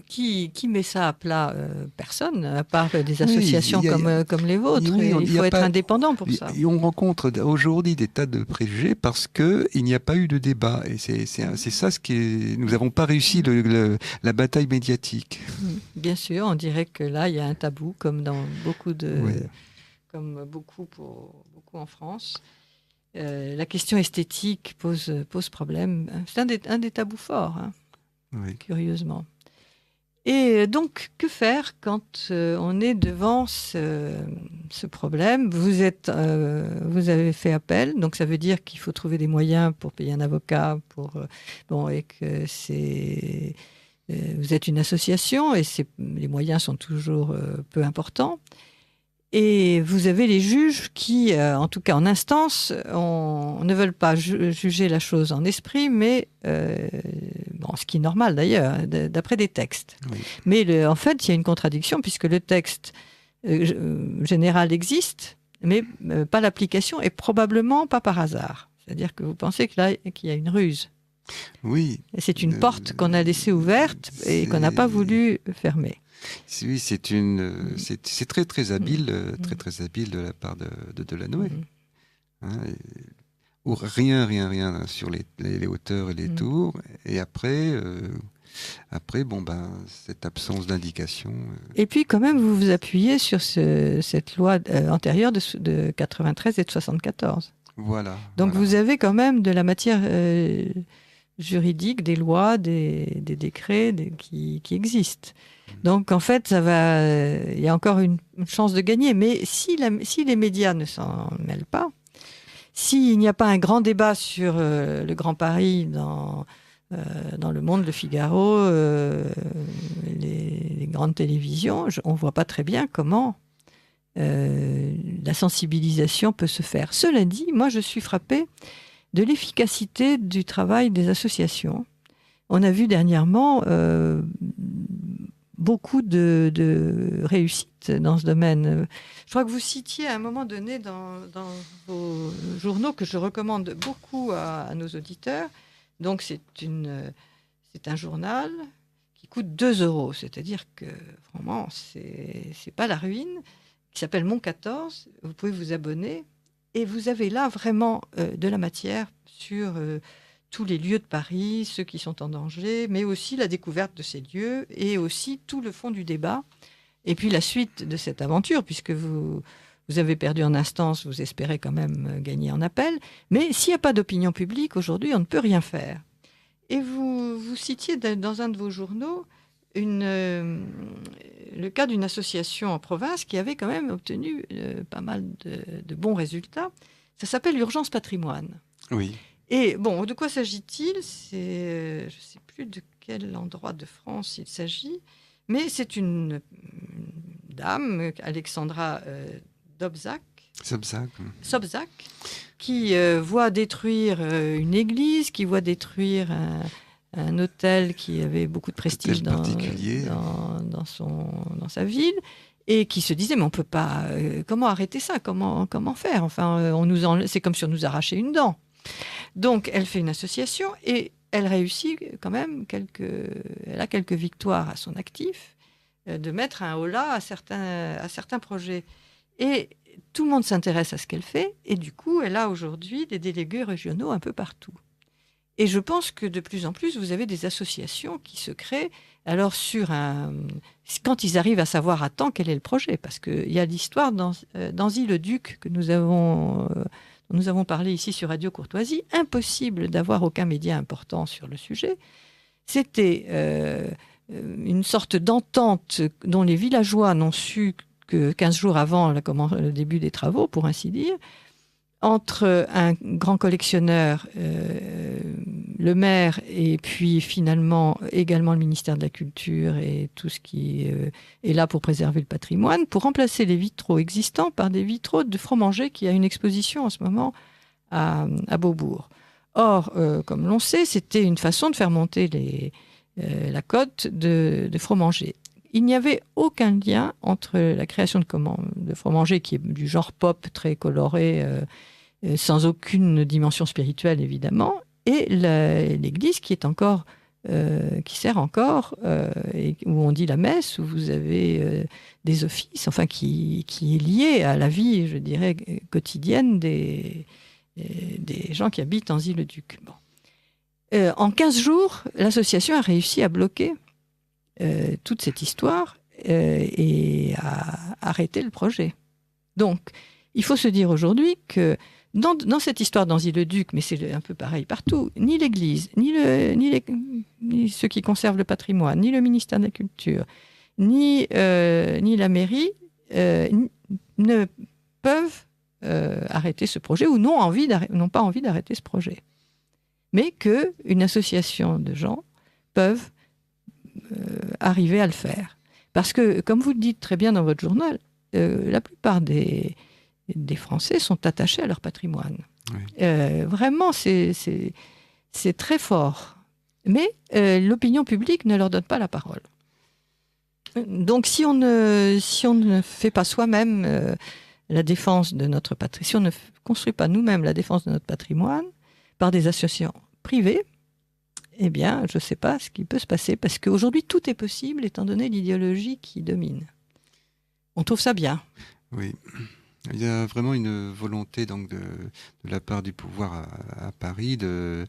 Speaker 2: Qui met ça à plat? Personne, à part des associations comme les vôtres. Il faut être indépendant pour ça.
Speaker 5: Et on rencontre aujourd'hui des tas de préjugés parce qu'il n'y a pas eu de débat. Et c'est ça ce qui est... Nous n'avons pas réussi la bataille médiatique.
Speaker 2: Bien sûr, on dirait que là, il y a un tabou, comme dans beaucoup en France. La question esthétique pose problème. C'est un des tabous forts, curieusement. Et donc, que faire quand on est devant ce problème? Vous avez fait appel, donc ça veut dire qu'il faut trouver des moyens pour payer un avocat, et que vous êtes une association et les moyens sont toujours peu importants. Et vous avez les juges qui, en tout cas en instance, ne veulent pas juger la chose en esprit, mais ce qui est normal d'ailleurs, d'après des textes. Oui. Mais en fait, il y a une contradiction puisque le texte général existe, mais pas l'application, et probablement pas par hasard. C'est-à-dire que vous pensez qu'il y a une ruse.
Speaker 5: Oui.
Speaker 2: Et c'est une porte qu'on a laissée ouverte et qu'on n'a pas voulu fermer.
Speaker 5: Oui, c'est très très habile, très habile de la part de Delanoë. Rien sur les hauteurs et les tours. Et après, cette absence d'indication.
Speaker 2: Et puis quand même, vous vous appuyez sur cette loi antérieure de 93 et de 74.
Speaker 5: Voilà.
Speaker 2: Donc vous avez quand même de la matière juridique, des lois, des décrets qui existent. Donc en fait, il y a encore une chance de gagner. Mais si les médias ne s'en mêlent pas, S'il n'y a pas un grand débat sur le Grand Paris dans Le Monde, Le Figaro, les grandes télévisions, on ne voit pas très bien comment la sensibilisation peut se faire. Cela dit, moi je suis frappée de l'efficacité du travail des associations. On a vu dernièrement beaucoup de réussite dans ce domaine. Je crois que vous citiez à un moment donné dans vos journaux, que je recommande beaucoup à nos auditeurs. Donc c'est un journal qui coûte 2 €, c'est-à-dire que vraiment c'est pas la ruine, qui s'appelle Mont 14. Vous pouvez vous abonner et vous avez là vraiment de la matière sur tous les lieux de Paris, ceux qui sont en danger, mais aussi la découverte de ces lieux et aussi tout le fond du débat. Et puis la suite de cette aventure, puisque vous avez perdu en instance, vous espérez quand même gagner en appel. Mais s'il n'y a pas d'opinion publique, aujourd'hui, on ne peut rien faire. Et vous citiez dans un de vos journaux le cas d'une association en province qui avait quand même obtenu pas mal de bons résultats. Ça s'appelle Urgence Patrimoine.
Speaker 5: Oui.
Speaker 2: Et bon, de quoi s'agit-il ? Je ne sais plus de quel endroit de France il s'agit, mais c'est une dame, Alexandra Sobczak, qui voit détruire une église, qui voit détruire un hôtel qui avait beaucoup de prestige dans sa ville, et qui se disait, mais on ne peut pas... comment arrêter ça ? Comment faire ? Enfin, c'est comme si on nous arrachait une dent. Donc, elle fait une association et elle réussit quand même elle a quelques victoires à son actif, de mettre un holà à certains projets. Et tout le monde s'intéresse à ce qu'elle fait et du coup, elle a aujourd'hui des délégués régionaux un peu partout. Et je pense que de plus en plus, vous avez des associations qui se créent, alors quand ils arrivent à savoir à temps quel est le projet, parce qu'il y a l'histoire d'Anzy-le-Duc que nous avons parlé ici sur Radio Courtoisie, impossible d'avoir aucun média important sur le sujet. C'était une sorte d'entente dont les villageois n'ont su que 15 jours avant le début des travaux, pour ainsi dire, entre un grand collectionneur, le maire, et puis finalement également le ministère de la Culture et tout ce qui est là pour préserver le patrimoine, pour remplacer les vitraux existants par des vitraux de Fromager, qui a une exposition en ce moment à Beaubourg. Or, comme l'on sait, c'était une façon de faire monter la cote de Fromager. Il n'y avait aucun lien entre la création de Fromager, qui est du genre pop, très coloré, sans aucune dimension spirituelle évidemment, et l'église qui sert encore, et où on dit la messe, où vous avez des offices, enfin qui est lié à la vie, je dirais, quotidienne des gens qui habitent Anzy-le-Duc. Bon. En 15 jours, l'association a réussi à bloquer toute cette histoire et à arrêter le projet. Donc, il faut se dire aujourd'hui que dans cette histoire d'Anzy-le-Duc, mais c'est un peu pareil partout, ni l'Église, ni ceux qui conservent le patrimoine, ni le ministère de la Culture, ni la mairie ne peuvent arrêter ce projet ou n'ont pas envie d'arrêter ce projet. Mais qu'une association de gens peuvent arriver à le faire. Parce que, comme vous le dites très bien dans votre journal, la plupart des Français sont attachés à leur patrimoine. Oui. Vraiment, c'est très fort. Mais l'opinion publique ne leur donne pas la parole. Donc, si on ne fait pas soi-même la défense de notre patrimoine, si on ne construit pas nous-mêmes la défense de notre patrimoine par des associations privées, eh bien, je ne sais pas ce qui peut se passer, parce qu'aujourd'hui, tout est possible, étant donné l'idéologie qui domine. On trouve ça bien.
Speaker 5: Oui. Il y a vraiment une volonté donc de la part du pouvoir à Paris de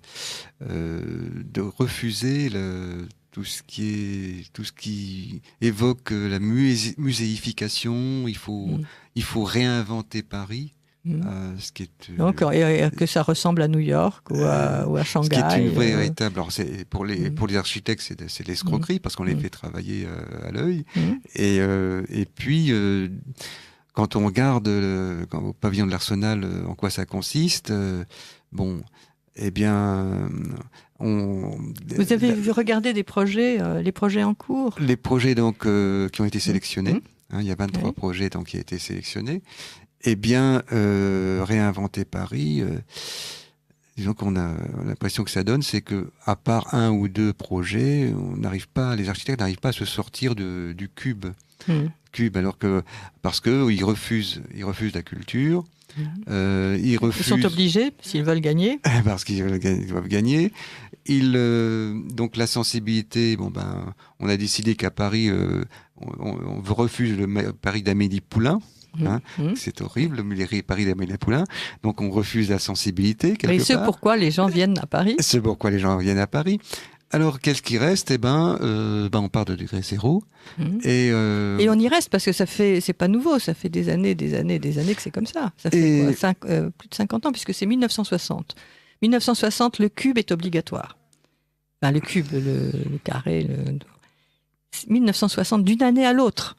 Speaker 5: refuser tout ce qui évoque la muséification. Il faut réinventer Paris. Ce qui est,
Speaker 2: donc, que ça ressemble à New York ou à Shanghai.
Speaker 5: Ce qui est une véritable. Alors, pour les architectes, c'est l'escroquerie parce qu'on les fait travailler à l'œil. Et puis, quand on regarde au pavillon de l'Arsenal en quoi ça consiste, eh bien,
Speaker 2: Vous avez regardé les projets en cours?
Speaker 5: Les projets donc qui ont été sélectionnés, il y a 23
Speaker 2: Oui.
Speaker 5: projets donc qui ont été sélectionnés. Eh bien, réinventer Paris, disons qu'on a l'impression que ça donne, c'est que à part un ou deux projets, les architectes n'arrivent pas à se sortir du cube. Alors que parce que ils refusent la culture. Ils
Speaker 2: sont obligés s'ils veulent gagner.
Speaker 5: Parce qu'ils doivent gagner. Donc la sensibilité, on a décidé qu'à Paris, on refuse le Paris d'Amélie Poulain. C'est horrible, les Paris d'Amélie Poulain. Donc on refuse la sensibilité quelque part.
Speaker 2: Et pourquoi les gens viennent à Paris.
Speaker 5: C'est pourquoi les gens viennent à Paris. Alors, qu'est-ce qui reste? On part de degré zéro. Et
Speaker 2: on y reste parce que c'est pas nouveau, ça fait des années que c'est comme ça. Ça fait plus de 50 ans puisque c'est 1960. 1960, le cube est obligatoire. Enfin, le cube, le carré. 1960, d'une année à l'autre.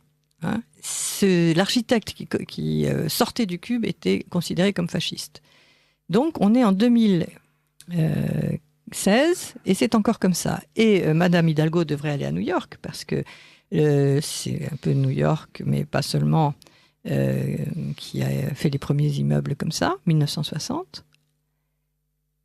Speaker 2: L'architecte qui sortait du cube était considéré comme fasciste. Donc, on est en 2016 et c'est encore comme ça. Et Madame Hidalgo devrait aller à New York parce que c'est un peu New York, mais pas seulement, qui a fait les premiers immeubles comme ça, 1960.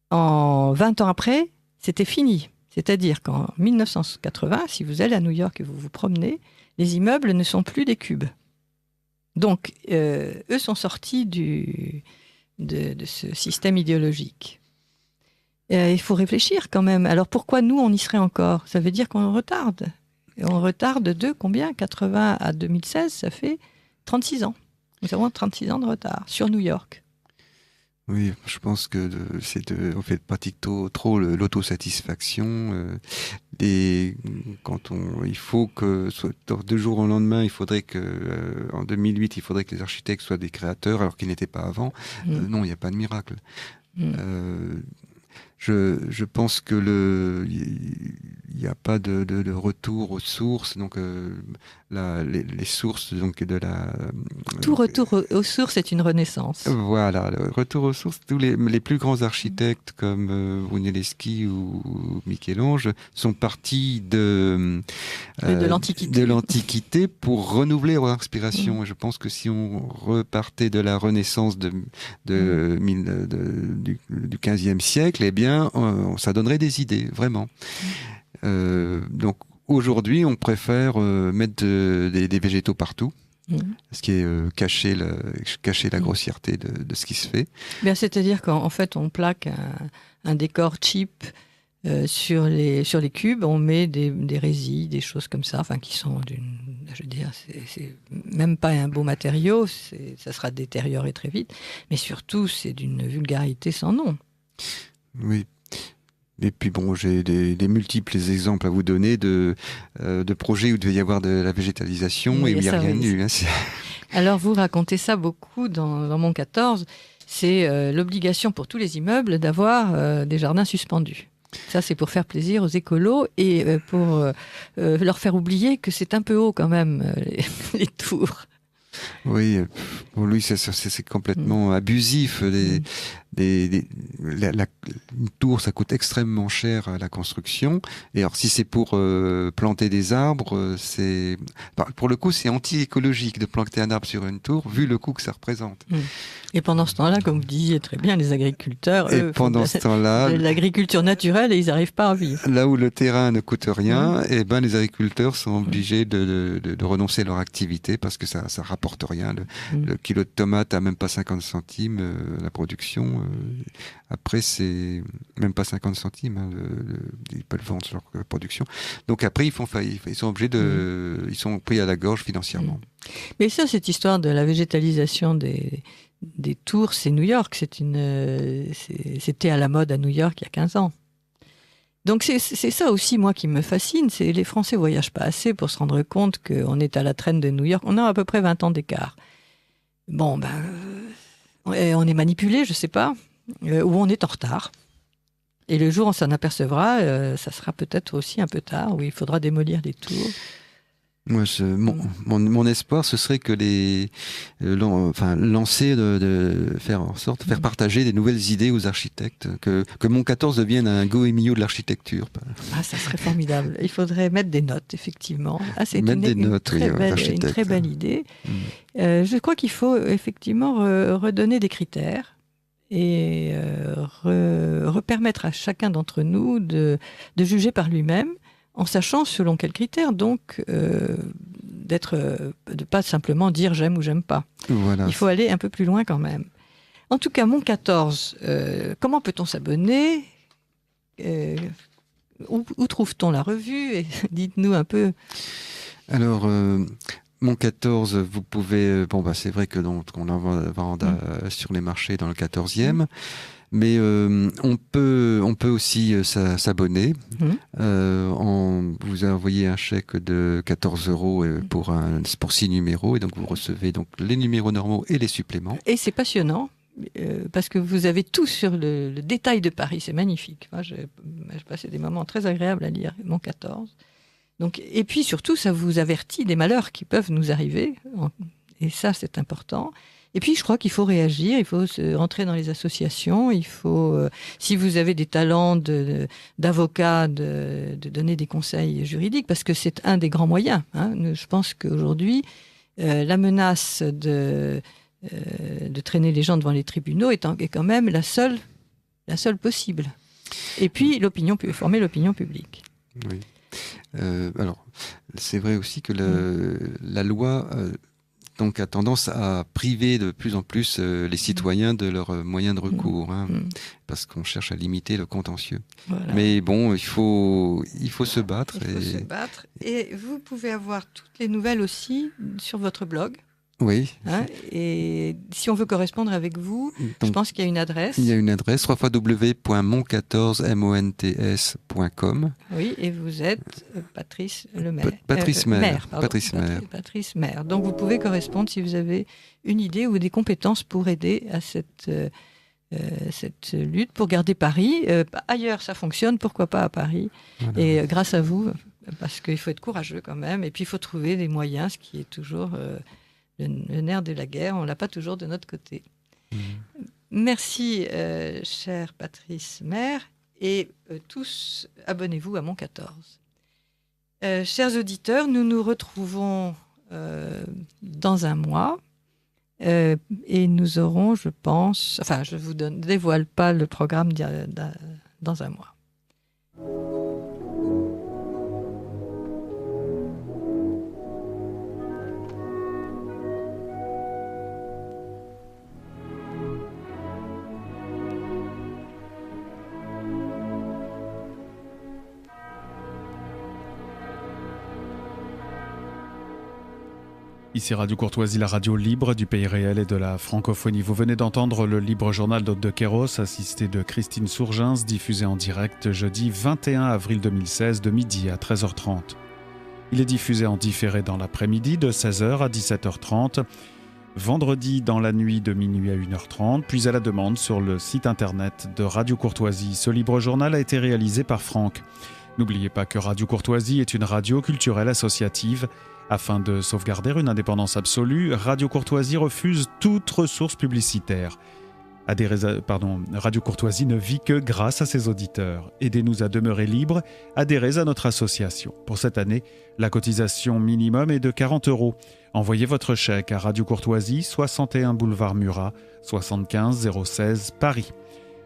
Speaker 2: En 20 ans après, c'était fini. C'est-à-dire qu'en 1980, si vous allez à New York et vous vous promenez, les immeubles ne sont plus des cubes. Donc, eux sont sortis de ce système idéologique. Il faut réfléchir quand même. Alors, pourquoi nous, on y serait encore? Ça veut dire qu'on retarde. Et on retarde de combien? 80 à 2016, ça fait 36 ans. Nous avons 36 ans de retard sur New York.
Speaker 5: Oui, je pense que on fait pratique trop l'autosatisfaction. Il faut que de jour au lendemain, il faudrait que en 2008, il faudrait que les architectes soient des créateurs alors qu'ils n'étaient pas avant. Non, il n'y a pas de miracle. Je pense que il n'y a pas de retour aux sources, donc les sources donc de la.
Speaker 2: Tout retour aux sources est une renaissance.
Speaker 5: Voilà, le retour aux sources. Tous les plus grands architectes comme Brunelleschi ou Michel-Ange sont partis de l'Antiquité pour renouveler leur inspiration. Et je pense que si on repartait de la Renaissance du XVe siècle, eh bien, ça donnerait des idées, vraiment. Donc aujourd'hui, on préfère mettre des végétaux partout, ce qui est cacher la grossièreté de ce qui se fait.
Speaker 2: Bien, c'est-à-dire qu'en fait, on plaque un décor cheap sur les cubes, on met des résines, des choses comme ça, enfin qui sont je veux dire, c'est même pas un beau matériau, ça sera détérioré très vite, mais surtout c'est d'une vulgarité sans nom.
Speaker 5: Oui. Et puis j'ai des multiples exemples à vous donner de projets où il devait y avoir de la végétalisation et où il n'y a rien eu.
Speaker 2: Alors vous racontez ça beaucoup dans mon 14, c'est l'obligation pour tous les immeubles d'avoir des jardins suspendus. Ça, c'est pour faire plaisir aux écolos et pour leur faire oublier que c'est un peu haut quand même, les tours.
Speaker 5: Oui, pour lui, c'est complètement abusif. Une tour, ça coûte extrêmement cher à la construction. Et alors, si c'est pour planter des arbres, pour le coup, c'est anti-écologique de planter un arbre sur une tour, vu le coût que ça représente.
Speaker 2: Et pendant ce temps-là, comme vous disiez très bien, les agriculteurs, eux,
Speaker 5: pendant ce temps-là,
Speaker 2: l'agriculture naturelle et ils n'arrivent pas à vivre.
Speaker 5: Là où le terrain ne coûte rien, les agriculteurs sont obligés de renoncer à leur activité parce que ça rapporte rien. Le kilo de tomates à même pas 50 centimes la production. Après, c'est même pas 50 centimes. Ils peuvent vendre leur production. Donc après, ils font faillite. Ils sont obligés ils sont pris à la gorge financièrement.
Speaker 2: Mais ça, cette histoire de la végétalisation des tours, c'est New York. C'était à la mode à New York il y a 15 ans. Donc c'est ça aussi, moi, qui me fascine. C'est les Français voyagent pas assez pour se rendre compte qu'on est à la traîne de New York. On a à peu près 20 ans d'écart. Bon, on est manipulé, je sais pas, ou on est en retard. Et le jour où on s'en apercevra, ça sera peut-être aussi un peu tard, où il faudra démolir des tours.
Speaker 5: Moi, mon espoir, ce serait que lancer, faire en sorte, faire partager des nouvelles idées aux architectes, que Mont 14 devienne un Goemio de l'architecture.
Speaker 2: Ah, ça serait formidable. Il faudrait mettre des notes, effectivement. Ah, c'est
Speaker 5: une
Speaker 2: très belle idée. Je crois qu'il faut effectivement redonner des critères et repermettre à chacun d'entre nous de juger par lui-même, en sachant selon quels critères, donc, de pas simplement dire j'aime ou j'aime pas.
Speaker 5: Voilà.
Speaker 2: Il faut aller un peu plus loin quand même. En tout cas, Mont 14, comment peut-on s'abonner ? Où trouve-t-on la revue ? Et dites-nous un peu.
Speaker 5: Alors, Mont 14, vous pouvez... c'est vrai que on en vend sur les marchés dans le 14e. Mais on peut aussi s'abonner. Vous envoyez un chèque de 14 € pour 6 numéros, et donc vous recevez donc les numéros normaux et les suppléments.
Speaker 2: Et c'est passionnant, parce que vous avez tout sur le détail de Paris, c'est magnifique. Moi, j'ai passé des moments très agréables à lire Mont 14. Donc, et puis surtout, ça vous avertit des malheurs qui peuvent nous arriver, et ça c'est important. Et puis, je crois qu'il faut réagir, il faut rentrer dans les associations, il faut, si vous avez des talents d'avocat, de donner des conseils juridiques, parce que c'est un des grands moyens. Je pense qu'aujourd'hui, la menace de traîner les gens devant les tribunaux est quand même la seule possible. Et puis, former l'opinion publique.
Speaker 5: Oui. Alors, c'est vrai aussi que la loi... donc a tendance à priver de plus en plus les citoyens de leurs moyens de recours, parce qu'on cherche à limiter le contentieux. Voilà. Mais bon, il faut se battre.
Speaker 2: Et vous pouvez avoir toutes les nouvelles aussi sur votre blog.
Speaker 5: Oui.
Speaker 2: Et si on veut correspondre avec vous, donc, je pense qu'il y a une adresse.
Speaker 5: Il y a une adresse, www.mont14monts.com.
Speaker 2: Oui, et vous êtes Patrice Lemaire.
Speaker 5: Patrice Maire.
Speaker 2: Patrice Maire. Donc vous pouvez correspondre si vous avez une idée ou des compétences pour aider à cette lutte, pour garder Paris. Ailleurs, ça fonctionne, pourquoi pas à Paris. Voilà. Et grâce à vous, parce qu'il faut être courageux quand même, et puis il faut trouver des moyens, ce qui est toujours... le nerf de la guerre, on ne l'a pas toujours de notre côté. Merci, cher Patrice Maire, et tous, abonnez-vous à Mont 14. Chers auditeurs, nous nous retrouvons dans un mois, et nous aurons, je pense... Enfin, je ne vous dévoile pas le programme dans un mois.
Speaker 1: Ici Radio Courtoisie, la radio libre du pays réel et de la francophonie. Vous venez d'entendre le libre journal d'Aude de Queyros, assisté de Christine Sourgens, diffusé en direct jeudi 21 avril 2016 de midi à 13h30. Il est diffusé en différé dans l'après-midi de 16h à 17h30, vendredi dans la nuit de minuit à 1h30, puis à la demande sur le site internet de Radio Courtoisie. Ce libre journal a été réalisé par Franck. N'oubliez pas que Radio Courtoisie est une radio culturelle associative. Afin de sauvegarder une indépendance absolue, Radio Courtoisie refuse toute ressource publicitaire. Radio Courtoisie ne vit que grâce à ses auditeurs. Aidez-nous à demeurer libres, adhérez à notre association. Pour cette année, la cotisation minimum est de 40 €. Envoyez votre chèque à Radio Courtoisie, 61 boulevard Murat, 75 016 Paris.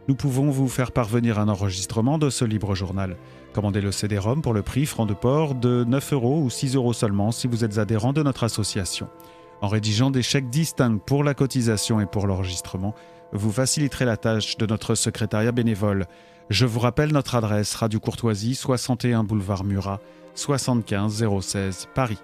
Speaker 1: Nous pouvons vous faire parvenir un enregistrement de ce libre journal. Commandez le CD-ROM pour le prix franc de port de 9 € ou 6 € seulement si vous êtes adhérent de notre association. En rédigeant des chèques distincts pour la cotisation et pour l'enregistrement, vous faciliterez la tâche de notre secrétariat bénévole. Je vous rappelle notre adresse: Radio Courtoisie, 61 boulevard Murat, 75 016 Paris.